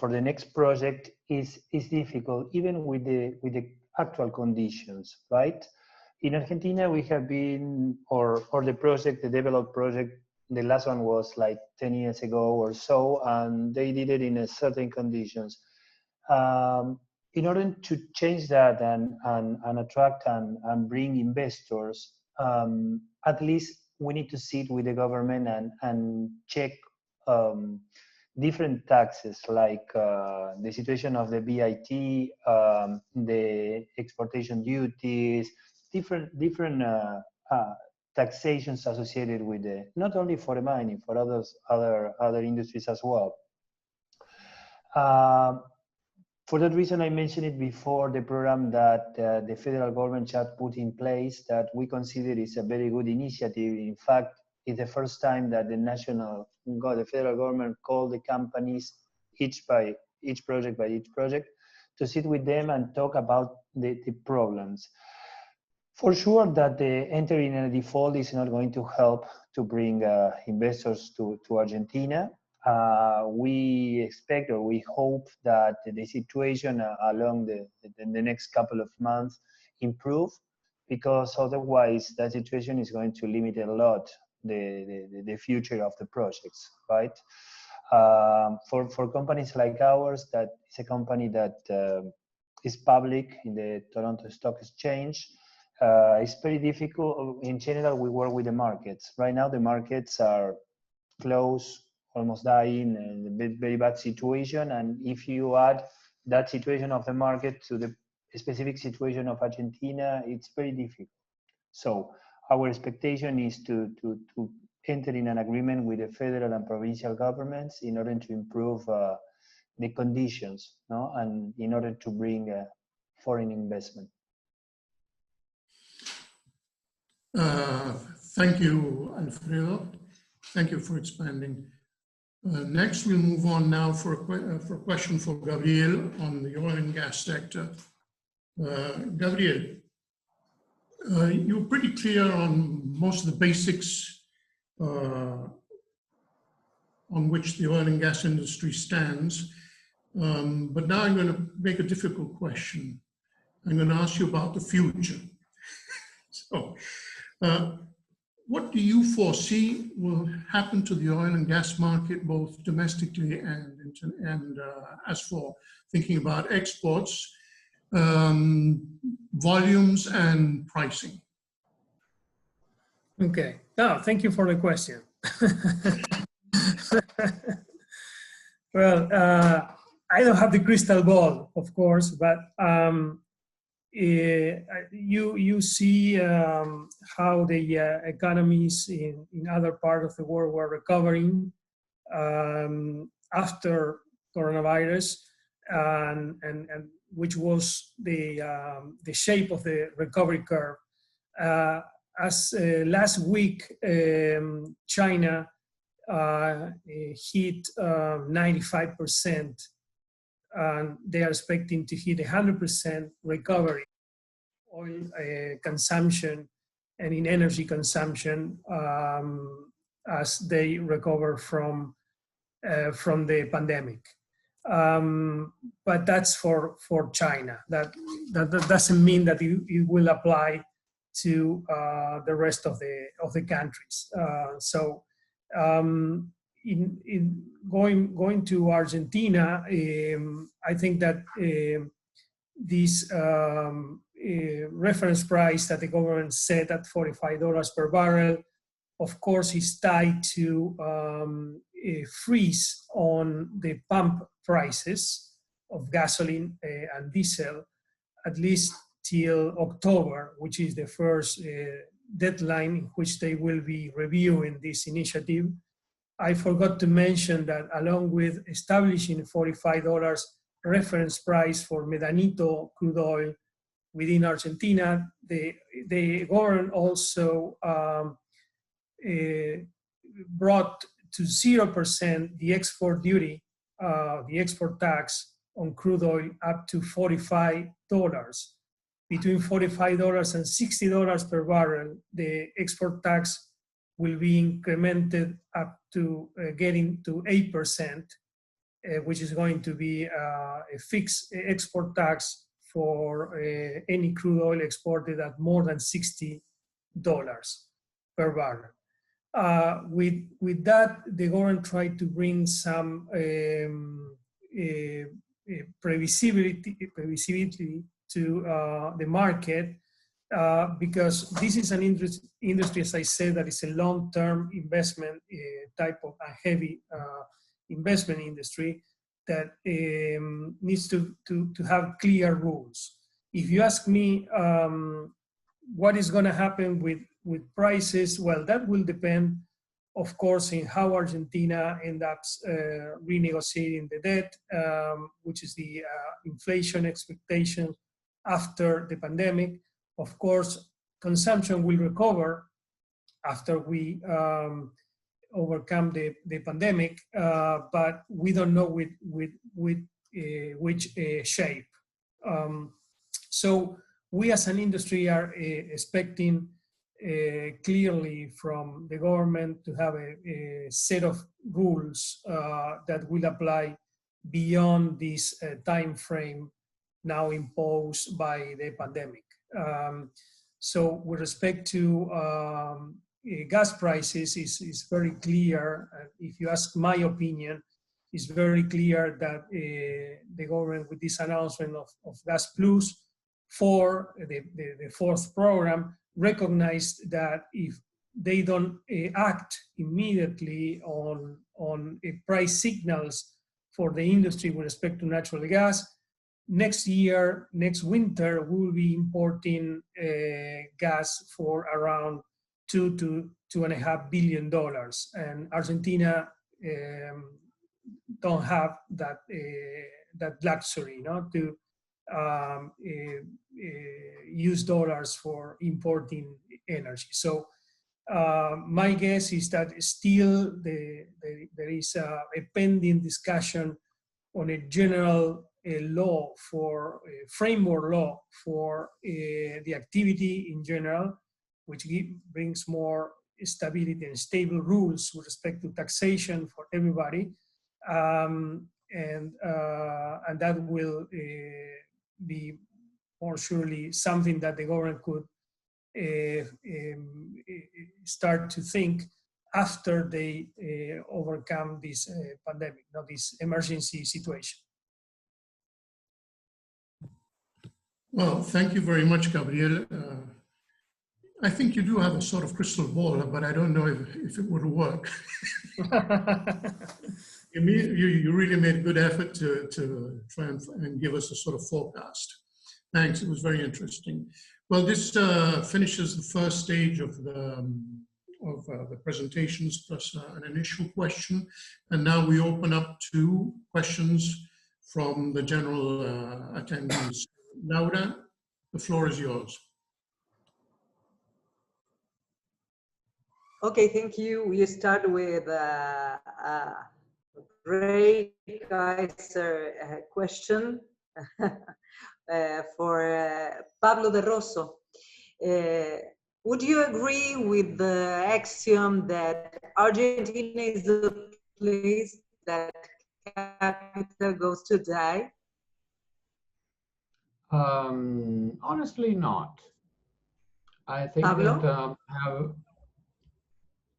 the next project is difficult, even with the actual conditions, right? In Argentina, we have been, or the developed project, the last one was like 10 years ago or so, and they did it in a certain conditions. In order to change that and attract and bring investors, at least we need to sit with the government and check different taxes, like the situation of the BIT, the exportation duties, different taxations associated with it, not only for the mining, for other industries as well. For that reason, I mentioned it before, the program that the federal government had put in place that we consider is a very good initiative. In fact, it's the first time that the federal government called the companies each project by each project to sit with them and talk about the problems. For sure that the entering in a default is not going to help to bring investors to Argentina. We expect or we hope that the situation along the next couple of months improve, because otherwise that situation is going to limit a lot the future of the projects, right? For companies like ours, that is a company that is public in the Toronto Stock Exchange, it's very difficult. In general, we work with the markets. Right now, the markets are close, almost dying, and a very bad situation. And if you add that situation of the market to the specific situation of Argentina, it's very difficult. So our expectation is to enter in an agreement with the federal and provincial governments in order to improve the conditions, no? And in order to bring foreign investment. Thank you, Alfredo. Thank you for expanding. Next, we'll move on now for a question for Gabriel on the oil and gas sector. Gabriel, you were pretty clear on most of the basics on which the oil and gas industry stands. But now I'm going to make a difficult question. I'm going to ask you about the future. So, what do you foresee will happen to the oil and gas market, both domestically and as for thinking about exports, volumes and pricing? Okay. Oh, thank you for the question. Well, I don't have the crystal ball, of course, but you see how the economies in other parts of the world were recovering after coronavirus, and which was the shape of the recovery curve. as last week, China hit 95%, and they are expecting to hit 100% recovery oil consumption and in energy consumption as they recover from the pandemic. But that's for China. That doesn't mean that it will apply to the rest of the countries. In going to Argentina, I think that this reference price that the government set at $45 per barrel, of course, is tied to a freeze on the pump prices of gasoline and diesel, at least till October, which is the first deadline in which they will be reviewing this initiative. I forgot to mention that along with establishing $45 reference price for Medanito crude oil within Argentina, the government also brought to 0% the export duty, the export tax on crude oil up to $45. Between $45 and $60 per barrel, the export tax will be incremented up to getting to 8%, which is going to be a fixed export tax for any crude oil exported at more than $60 per barrel. With that, the government tried to bring some previsibility to the market, because this is an industry, as I said, that is a long-term investment type of a heavy investment industry that needs to have clear rules. If you ask me what is going to happen with prices, well, that will depend, of course, in how Argentina ends up renegotiating the debt, which is the inflation expectation after the pandemic. Of course, consumption will recover after we overcome the pandemic, but we don't know with which shape. So we as an industry are expecting clearly from the government to have a set of rules that will apply beyond this time frame now imposed by the pandemic. So with respect to gas prices, is very clear. If you ask my opinion, it's very clear that the government, with this announcement of Gas Plus for the fourth program, recognized that if they don't act immediately on price signals for the industry with respect to natural gas, next winter, we will be importing gas for around $2 to $2.5 billion, and Argentina don't have that luxury, to use dollars for importing energy. So my guess is that still there is a pending discussion on a general law for framework law for the activity in general, which brings more stability and stable rules with respect to taxation for everybody, and that will be more surely something that the government could start to think after they overcome this pandemic, not this emergency situation. Well, thank you very much, Gabriel. I think you do have a sort of crystal ball, but I don't know if it would work. You really made a good effort to try and give us a sort of forecast. Thanks, it was very interesting. Well, this finishes the first stage of the presentations plus an initial question. And now we open up to questions from the general attendees. Laura, the floor is yours. Okay, thank you. We start with Ray Kaiser question for Pablo de Rosso. Would you agree with the axiom that Argentina is the place that capital goes to die? Honestly, not. I think Pablo?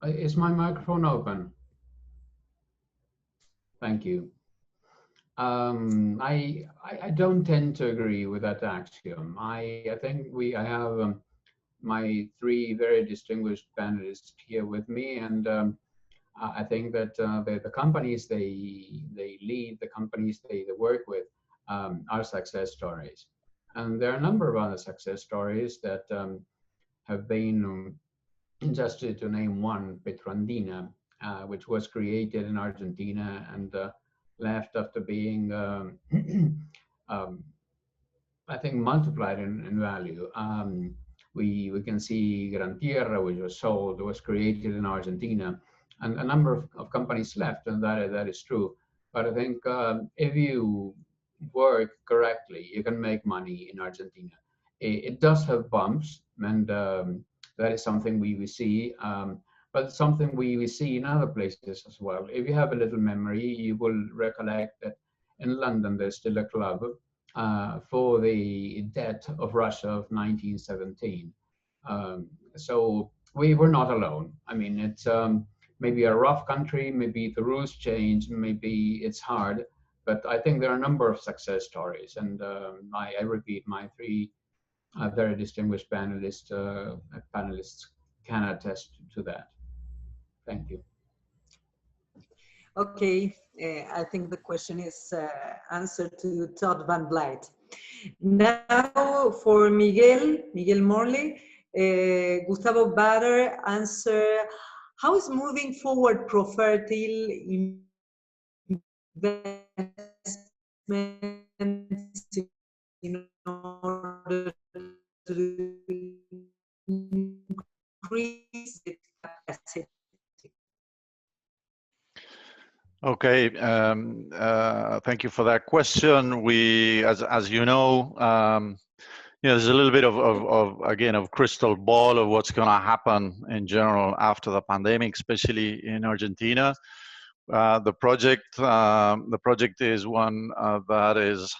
that is my microphone open? Thank you. I don't tend to agree with that axiom. I think I have my three very distinguished panelists here with me, and I think that the companies they lead, the companies they work with, are success stories. And there are a number of other success stories that have been, just to name one, Petroandina, which was created in Argentina and left after being, I think, multiplied in value. We can see Gran Tierra, which was sold, was created in Argentina, and a number of companies left, and that is true. But I think if you work correctly, you can make money in Argentina. It does have bumps, and that is something we see, but something we see in other places as well. If you have a little memory, you will recollect that in London there's still a club for the debt of Russia of 1917. So we were not alone. I mean, it's maybe a rough country, maybe the rules change, maybe it's hard, but I think there are a number of success stories. And I repeat, my three very distinguished panelists can attest to that. Thank you. Okay, I think the question is answered to Todd Van Blythe. Now for Miguel Morley, Gustavo Bader answer, how is moving forward pro-fertile investments in order to increase the capacity? Okay, thank you for that question. We, as you know, there's a little bit of crystal ball of what's going to happen in general after the pandemic, especially in Argentina. The project is one that is,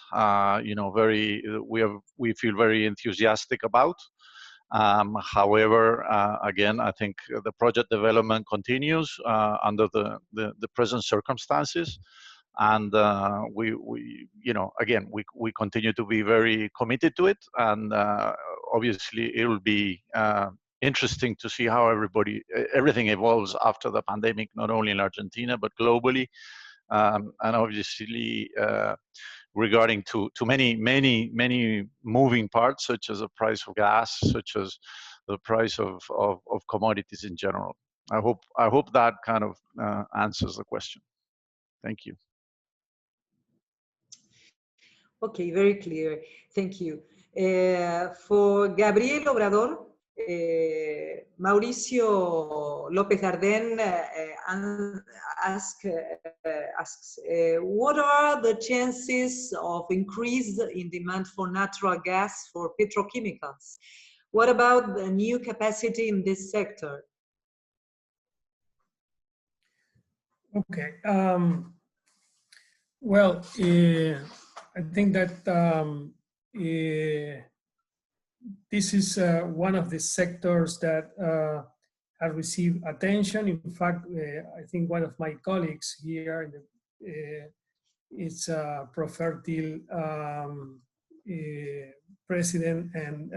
we feel very enthusiastic about. However, again, I think the project development continues under the present circumstances, and we continue to be very committed to it, and obviously it will be interesting to see how everything evolves after the pandemic, not only in Argentina but globally, and obviously regarding to many moving parts, such as the price of gas, such as the price of commodities in general. I hope that kind of answers the question. Thank you. Okay, very clear. Thank you. For Gabriel Obrador, Mauricio López Arden asks, what are the chances of increase in demand for natural gas for petrochemicals? What about the new capacity in this sector? Okay. Well, I think that this is one of the sectors that have received attention. In fact, I think one of my colleagues here is pro-fertile president, and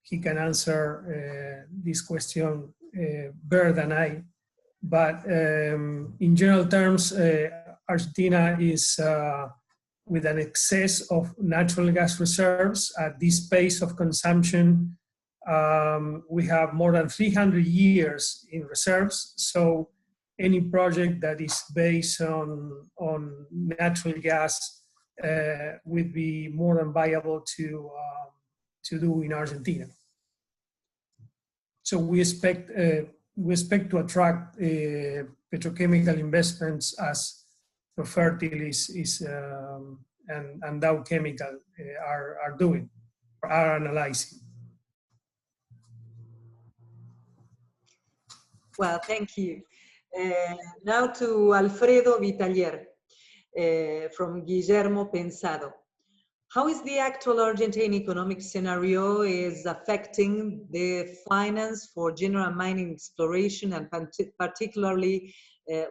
he can answer this question better than I. But in general terms, Argentina is with an excess of natural gas reserves. At this pace of consumption, we have more than 300 years in reserves. So any project that is based on natural gas would be more than viable to do in Argentina. So we expect we expect to attract petrochemical investments as Profertil and Dow Chemical are analyzing. Well, thank you. Now to Alfredo Vitalier from Guillermo Pensado. How is the actual Argentine economic scenario is affecting the finance for general mining exploration and particularly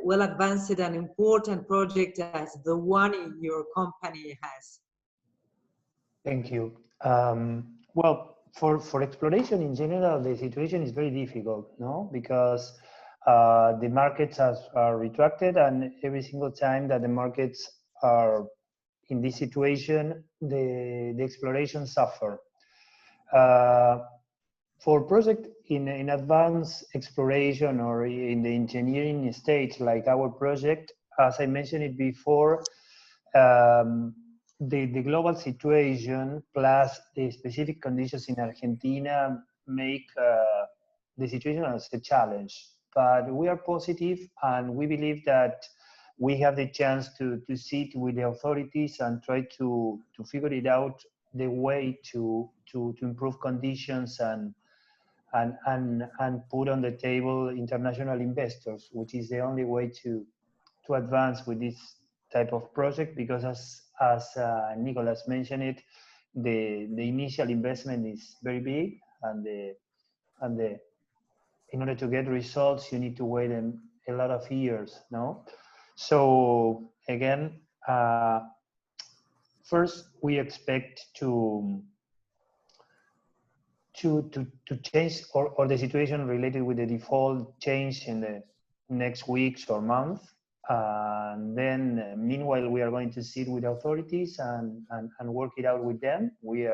well advanced and important project as the one your company has? Thank you. Well, for exploration in general, the situation is very difficult, no? Because the markets are retracted, and every single time that the markets are in this situation, the exploration suffer. For project in advanced exploration or in the engineering stage, like our project, as I mentioned it before, the global situation plus the specific conditions in Argentina make the situation as a challenge. But we are positive, and we believe that we have the chance to sit with the authorities and try to figure it out, the way to improve conditions and put on the table international investors, which is the only way to advance with this type of project, because as Nicolas mentioned it, the initial investment is very big, and in order to get results, you need to wait a lot of years, no? So again, first we expect to change or the situation related with the default change in the next weeks or month. And then meanwhile, we are going to sit with authorities and work it out with them. We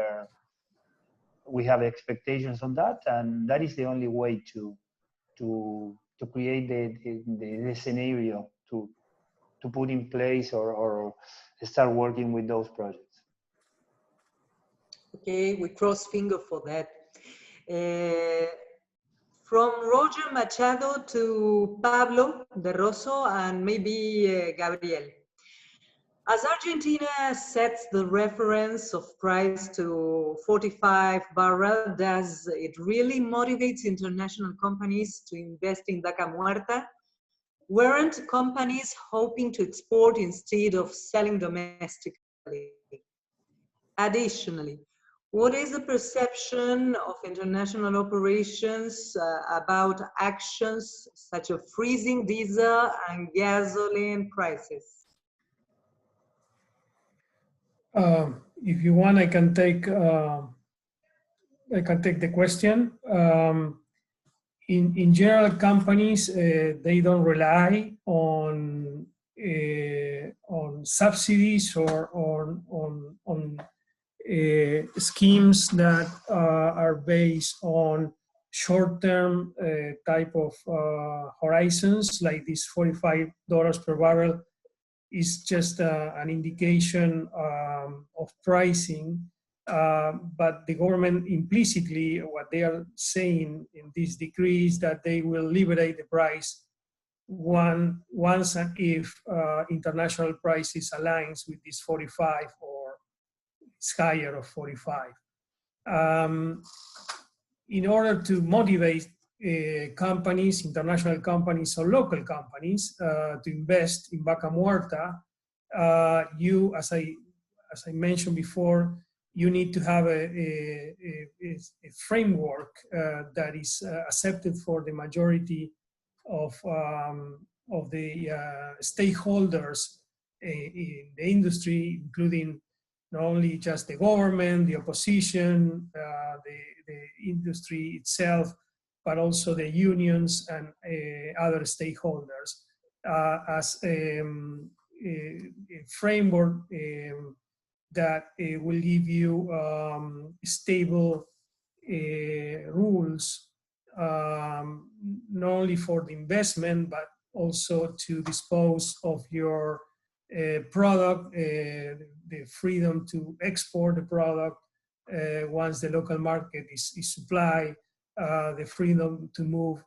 have expectations on that, and that is the only way to create the scenario to put in place or start working with those projects. Okay, we cross finger for that. From Roger Machado to Pablo De Rosso and maybe Gabriel. As Argentina sets the reference of price to 45 barrel, does it really motivate international companies to invest in Vaca Muerta? Weren't companies hoping to export instead of selling domestically? Additionally, what is the perception of international operations about actions such as freezing diesel and gasoline prices? If you want, I can take the question. In general, companies they don't rely on subsidies or on schemes that are based on short-term type of horizons, like this $45 per barrel is just an indication of pricing. But the government implicitly, what they are saying in this decree is that they will liberate the price once and if international prices aligns with this 45 or it's higher of 45. In order to motivate companies, international companies or local companies to invest in Vaca Muerta, you, as I mentioned before, you need to have a framework that is accepted for the majority of the stakeholders in the industry, including not only just the government, the opposition, the industry itself, but also the unions and other stakeholders as a framework that will give you stable rules, not only for the investment, but also to dispose of your product, the freedom to export the product once the local market is supplied, the freedom to move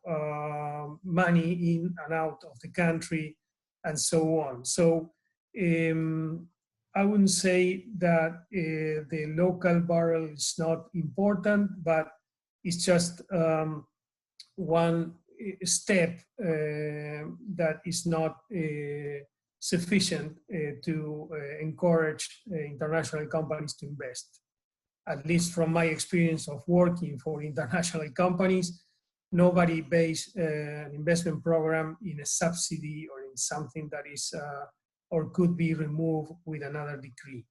money in and out of the country, and so on. So I wouldn't say that the local barrel is not important, but it's just one step that is not sufficient to encourage international companies to invest. At least from my experience of working for international companies, nobody based an investment program in a subsidy or in something that is or could be removed with another decree.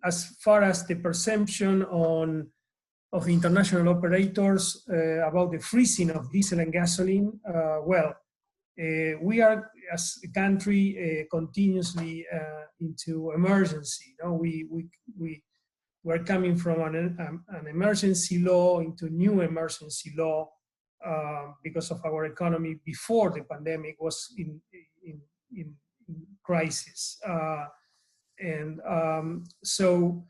As far as the perception of international operators about the freezing of diesel and gasoline, we are, as a country, continuously into emergency. You know, we're coming from an emergency law into new emergency law because of our economy before the pandemic was in crisis. So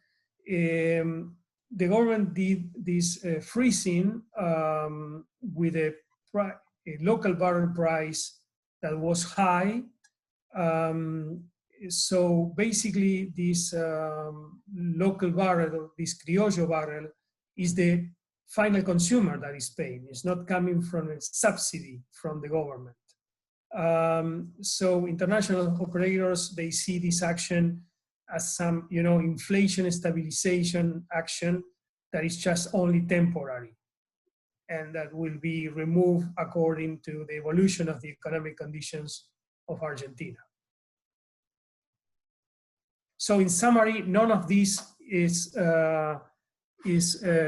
the government did this freezing with a local barrel price that was high. So basically this local barrel, this criollo barrel, is the final consumer that is paying. It's not coming from a subsidy from the government. So international operators, they see this action as some, you know, inflation stabilization action that is just only temporary and that will be removed according to the evolution of the economic conditions of Argentina. So in summary, none of this is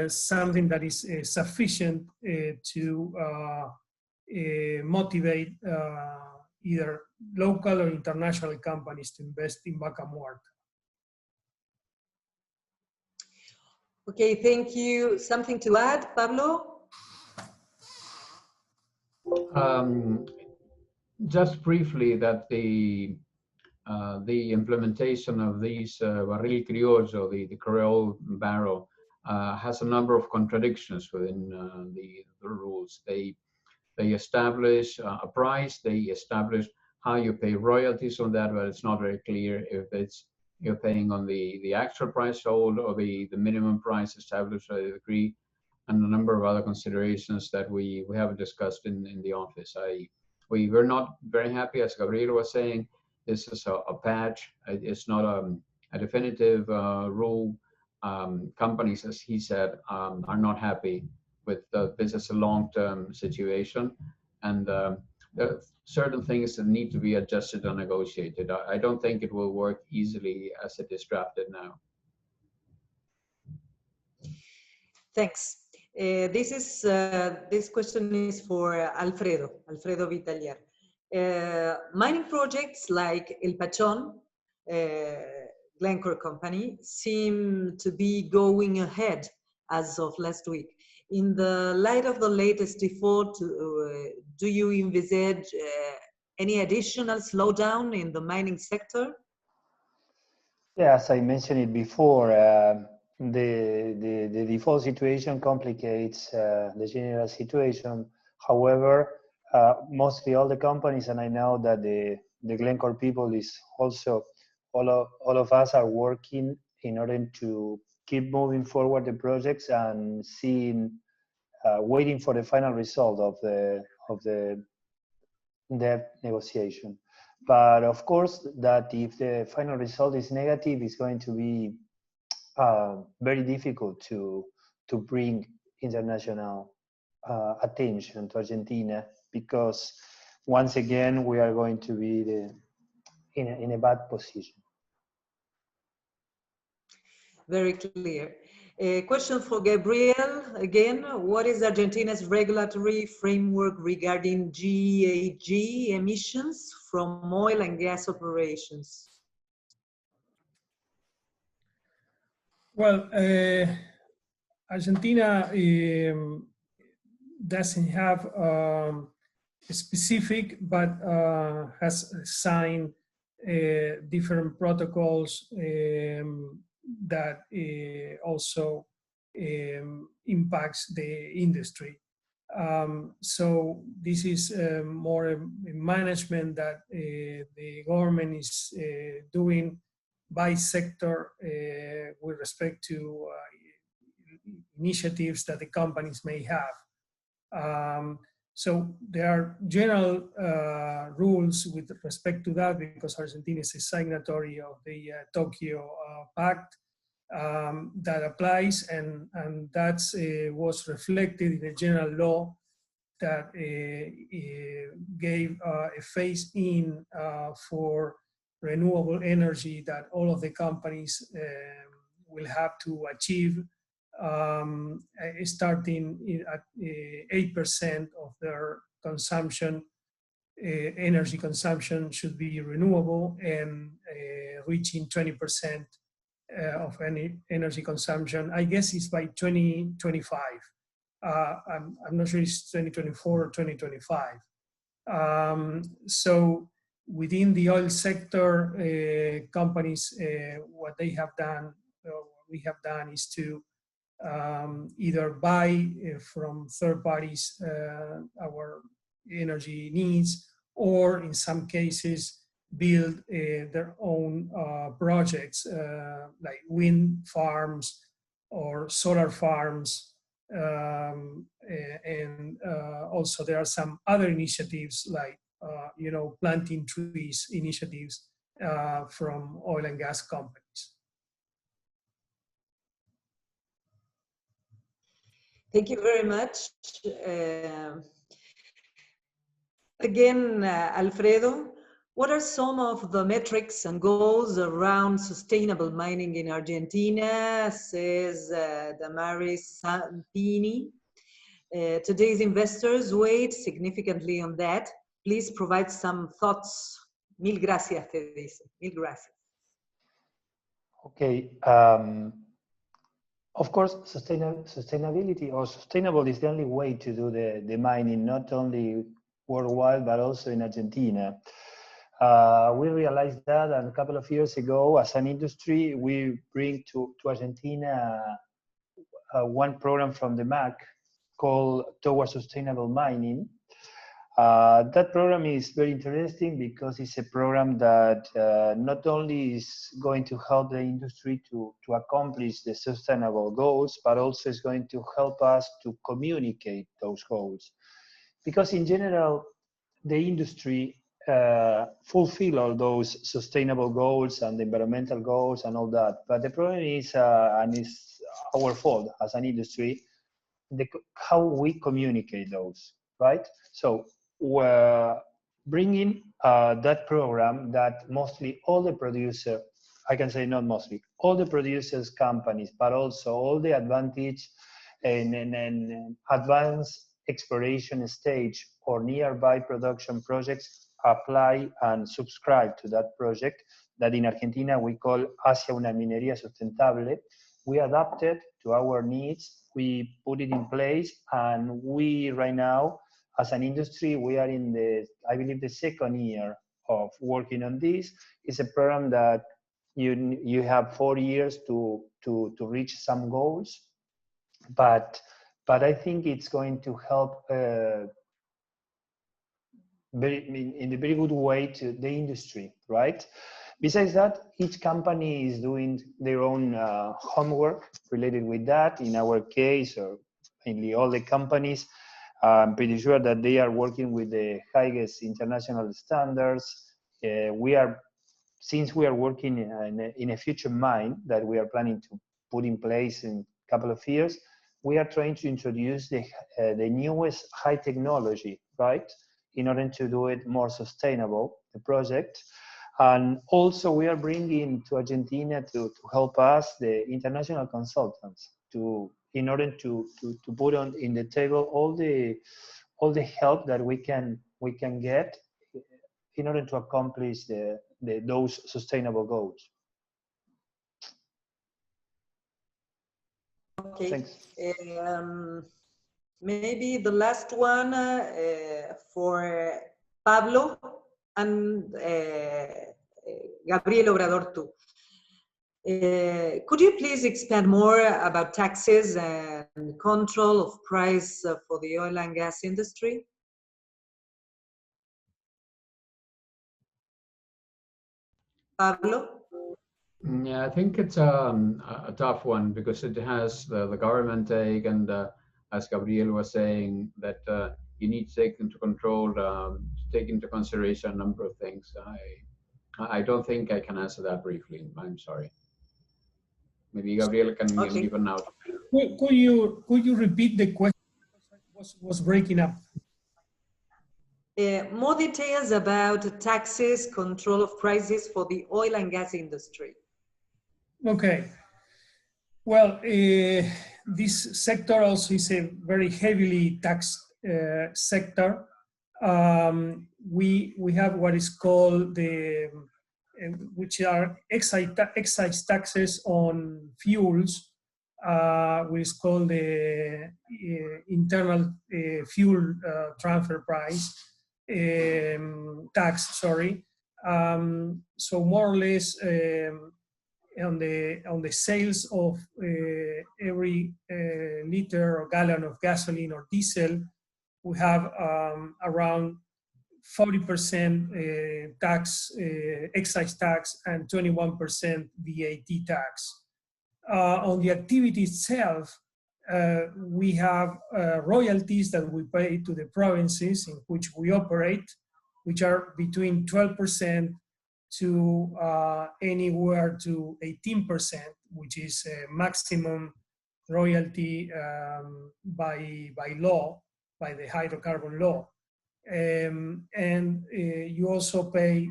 something that is sufficient to motivate either local or international companies to invest in Vaca Muerta. Okay, thank you. Something to add, Pablo? Just briefly, that the implementation of these barril criollo, the Creole barrel, has a number of contradictions within the rules. They establish a price, they establish how you pay royalties on that, but it's not very clear if you're paying on the actual price sold or the minimum price established by the decree, and a number of other considerations that we haven't discussed in the office. We were not very happy, as Gabriel was saying. This is a patch. It's not a definitive rule. Companies, as he said, are not happy with this as a long-term situation, and there are certain things that need to be adjusted and negotiated. I don't think it will work easily as it is drafted now. Thanks. This question is for Alfredo Vitalier. Mining projects like El Pachón, Glencore company, seem to be going ahead as of last week. In the light of the latest default, do you envisage any additional slowdown in the mining sector? Yeah, as I mentioned it before, the default situation complicates the general situation. However, mostly all the companies, and I know that the Glencore people is also, all of us are working in order to keep moving forward the projects and waiting for the final result of the debt negotiation. But of course, that if the final result is negative, it's going to be very difficult to bring international attention to Argentina, because once again we are going to be in a bad position. Very clear. A question for Gabriel again. What is Argentina's regulatory framework regarding GHG emissions from oil and gas operations? Well, Argentina doesn't have a specific, but has signed different protocols that also impacts the industry. So this is more a management that the government is doing by sector with respect to initiatives that the companies may have. So there are general rules with respect to that, because Argentina is a signatory of the Tokyo Pact that applies, and that was reflected in the general law that gave a phase-in for renewable energy that all of the companies will have to achieve, starting at 8% of their consumption. Energy consumption should be renewable, and reaching 20% of any energy consumption, I guess it's by 2025. I'm not sure it's 2024 or 2025. So within the oil sector, companies, what they have done, what we have done is to either buy from third parties our energy needs, or in some cases build their own projects, like wind farms or solar farms. And also there are some other initiatives like, planting trees initiatives from oil and gas companies. Thank you very much. Again, Alfredo, what are some of the metrics and goals around sustainable mining in Argentina, says Damaris Sampini. Today's investors weighed significantly on that. Please provide some thoughts. Mil gracias, te dice. Mil gracias. Okay. Of course, sustainability or sustainable is the only way to do the mining, not only worldwide, but also in Argentina. We realized that, and a couple of years ago, as an industry, we bring to Argentina one program from the MAC called Towards Sustainable Mining. That program is very interesting because it's a program that not only is going to help the industry to accomplish the sustainable goals, but also is going to help us to communicate those goals. Because in general, the industry fulfill all those sustainable goals and the environmental goals and all that. But the problem is, and it's our fault as an industry, how we communicate those, right? So we're bringing that program that mostly all the producers, I can say not mostly, all the producers companies, but also all the advantage and advanced exploration stage or nearby production projects apply and subscribe to that project that in Argentina we call Hacia una minería sustentable. We adapted to our needs, we put it in place, and we right now, as an industry, we are in the, I believe, the second year of working on this. It's a program that you have 4 years to reach some goals, but I think it's going to help in a very good way to the industry, right? Besides that, each company is doing their own homework related with that. In our case, or mainly all the companies, I'm pretty sure that they are working with the highest international standards. Since we are working in a future mine that we are planning to put in place in a couple of years, we are trying to introduce the newest high technology, right? In order to do it more sustainable, the project. And also we are bringing to Argentina to help us the international consultants in order to put in the table all the help that we can get in order to accomplish those sustainable goals. Okay. Thanks. Maybe the last one for Pablo and Gabriel Obrador too. Could you please expand more about taxes and control of price for the oil and gas industry? Pablo? Yeah, I think it's a tough one because it has the government take, and as Gabriel was saying, that you need to take into control, to take into consideration a number of things. I don't think I can answer that briefly. I'm sorry. Maybe Gabriel can give an out. Could you repeat the question? Was breaking up. More details about taxes, control of prices for the oil and gas industry. Okay. Well, this sector also is a very heavily taxed sector. We have what is called which are excise taxes on fuels, which is called the internal fuel transfer price tax. Sorry. So more or less on the sales of every liter or gallon of gasoline or diesel, we have around 40% tax, excise tax, and 21% VAT tax. On the activity itself, we have royalties that we pay to the provinces in which we operate, which are between 12% to anywhere to 18%, which is a maximum royalty by law, by the hydrocarbon law. And you also pay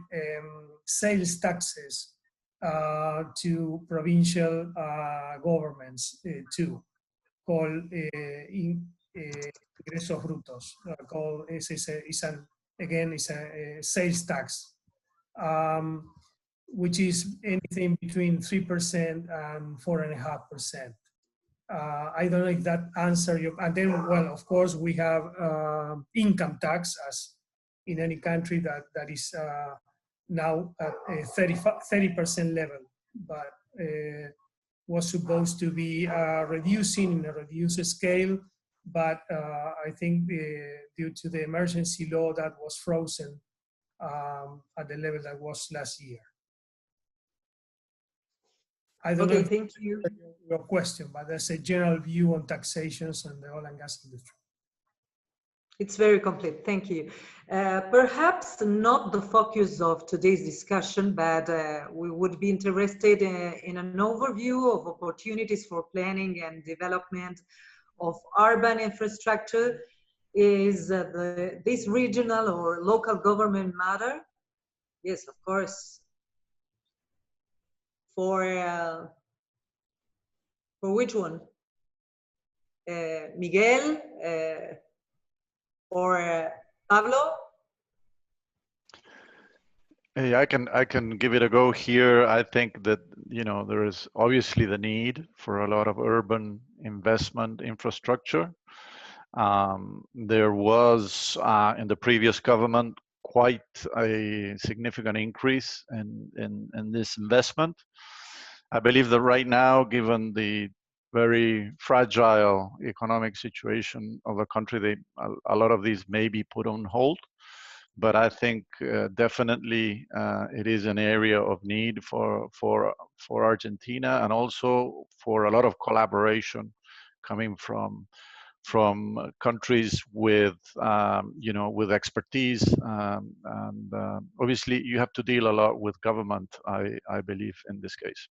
sales taxes to provincial governments too, called ingresos brutos. Called again is a sales tax, which is anything between 3% and 4.5%. I don't know if that answers your, and then, well, of course, we have income tax, as in any country that is now at a 30% level, but was supposed to be reducing in a reduced scale, but I think due to the emergency law that was frozen at the level that was last year. I don't know if thank you. Your question, but there's a general view on taxations and the oil and gas industry. It's very complete, thank you. Perhaps not the focus of today's discussion, but we would be interested in an overview of opportunities for planning and development of urban infrastructure. Is this regional or local government matter? Yes, of course. For which one? Miguel or Pablo? Hey, I can give it a go here. I think that, you know, there is obviously the need for a lot of urban investment infrastructure. There was in the previous government quite a significant increase in this investment. I believe that right now, given the very fragile economic situation of the country, a lot of these may be put on hold. But I think definitely it is an area of need for Argentina, and also for a lot of collaboration coming from countries with you know, with expertise, and obviously you have to deal a lot with government, I believe, in this case.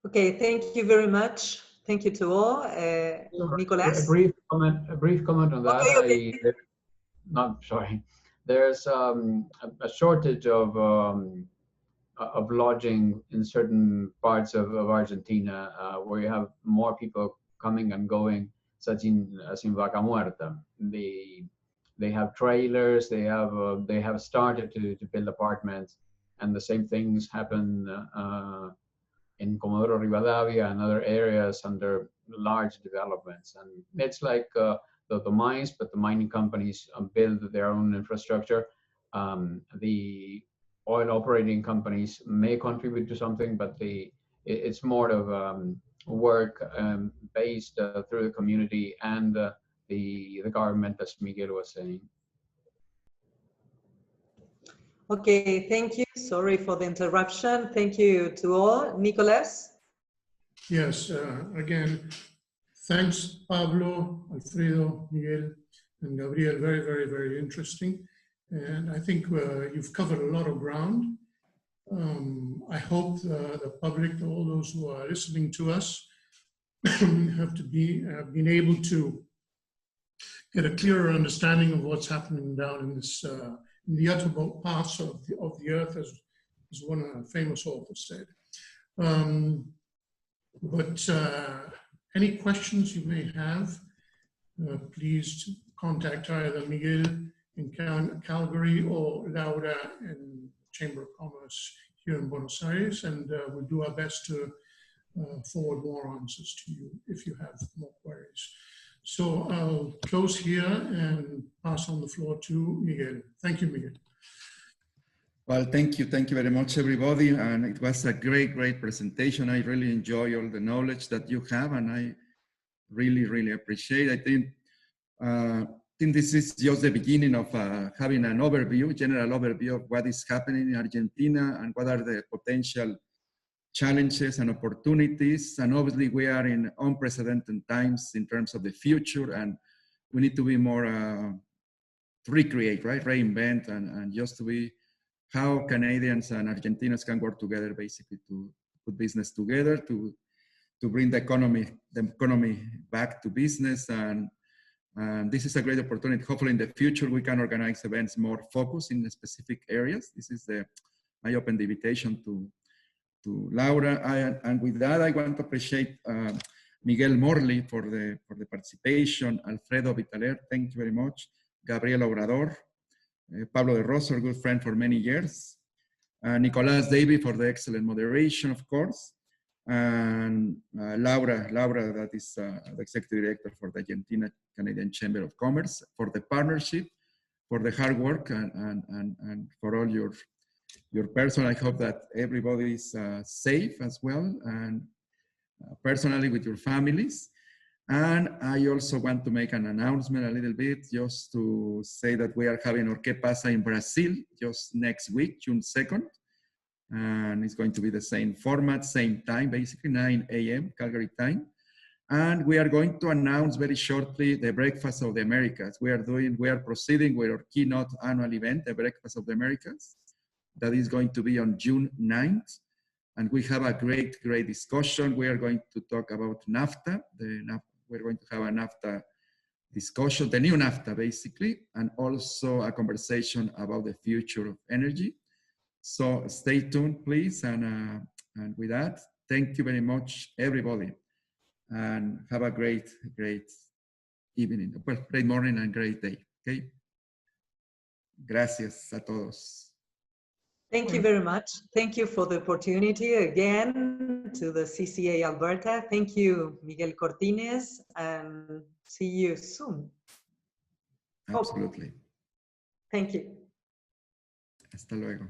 Okay, thank you very much. Thank you to all. Nicolas? A brief comment on that. Okay. Sorry. There's a shortage of lodging in certain parts of Argentina, where you have more people coming and going, such as in Vaca Muerta. They have trailers. They have started to build apartments, and the same things happen in Comodoro Rivadavia and other areas under large developments. And it's like the mines, but the mining companies build their own infrastructure. The oil operating companies may contribute to something, but it's more of work based through the community and the government, as Miguel was saying. Okay, thank you. Sorry for the interruption. Thank you to all. Nicolas? Yes, again, thanks, Pablo, Alfredo, Miguel, and Gabriel. Very, very, very interesting. And I think you've covered a lot of ground. I hope the public, all those who are listening to us, have been able to get a clearer understanding of what's happening down in this in the uttermost parts of the earth, as one famous author said. But any questions you may have, please contact either Miguel in Calgary or Laura in Chamber of Commerce here in Buenos Aires, and we'll do our best to forward more answers to you if you have more queries. So I'll close here and pass on the floor to Miguel. Thank you, Miguel. Well, thank you very much, everybody. And it was a great, great presentation. I really enjoy all the knowledge that you have, and I really, really appreciate. I think this is just the beginning of having an overview, general overview of what is happening in Argentina and what are the potential challenges and opportunities. And obviously we are in unprecedented times in terms of the future, and we need to be more to recreate, right? Reinvent and just to be how Canadians and Argentinos can work together, basically to put business together, to bring the economy back to business. And this is a great opportunity. Hopefully in the future we can organize events more focused in specific areas. This is I open the invitation to Laura. And with that, I want to appreciate Miguel Morley for the participation, Alfredo Vitaler, thank you very much, Gabriel Obrador, Pablo de Rosso, a good friend for many years, Nicolas Davy for the excellent moderation, of course, and Laura, that is the Executive Director for the Argentina Canadian Chamber of Commerce, for the partnership, for the hard work, and for all your person. I hope that everybody is safe as well, and personally with your families. And I also want to make an announcement a little bit, just to say that we are having our Que Pasa in Brazil just next week, June 2nd. And it's going to be the same format, same time, basically 9 a.m. Calgary time. And we are going to announce very shortly the Breakfast of the Americas. We are proceeding with our keynote annual event, the Breakfast of the Americas. That is going to be on June 9th. And we have a great, great discussion. We are going to talk about NAFTA. We're going to have a NAFTA discussion, the new NAFTA basically, and also a conversation about the future of energy. So stay tuned, please. And with that, thank you very much, everybody. And have a great, great evening. Well, great morning and great day. Okay. Gracias a todos. Thank you very much. Thank you for the opportunity again to the CCA Alberta. Thank you, Miguel Cortines, and see you soon. Absolutely. Thank you. Hasta luego.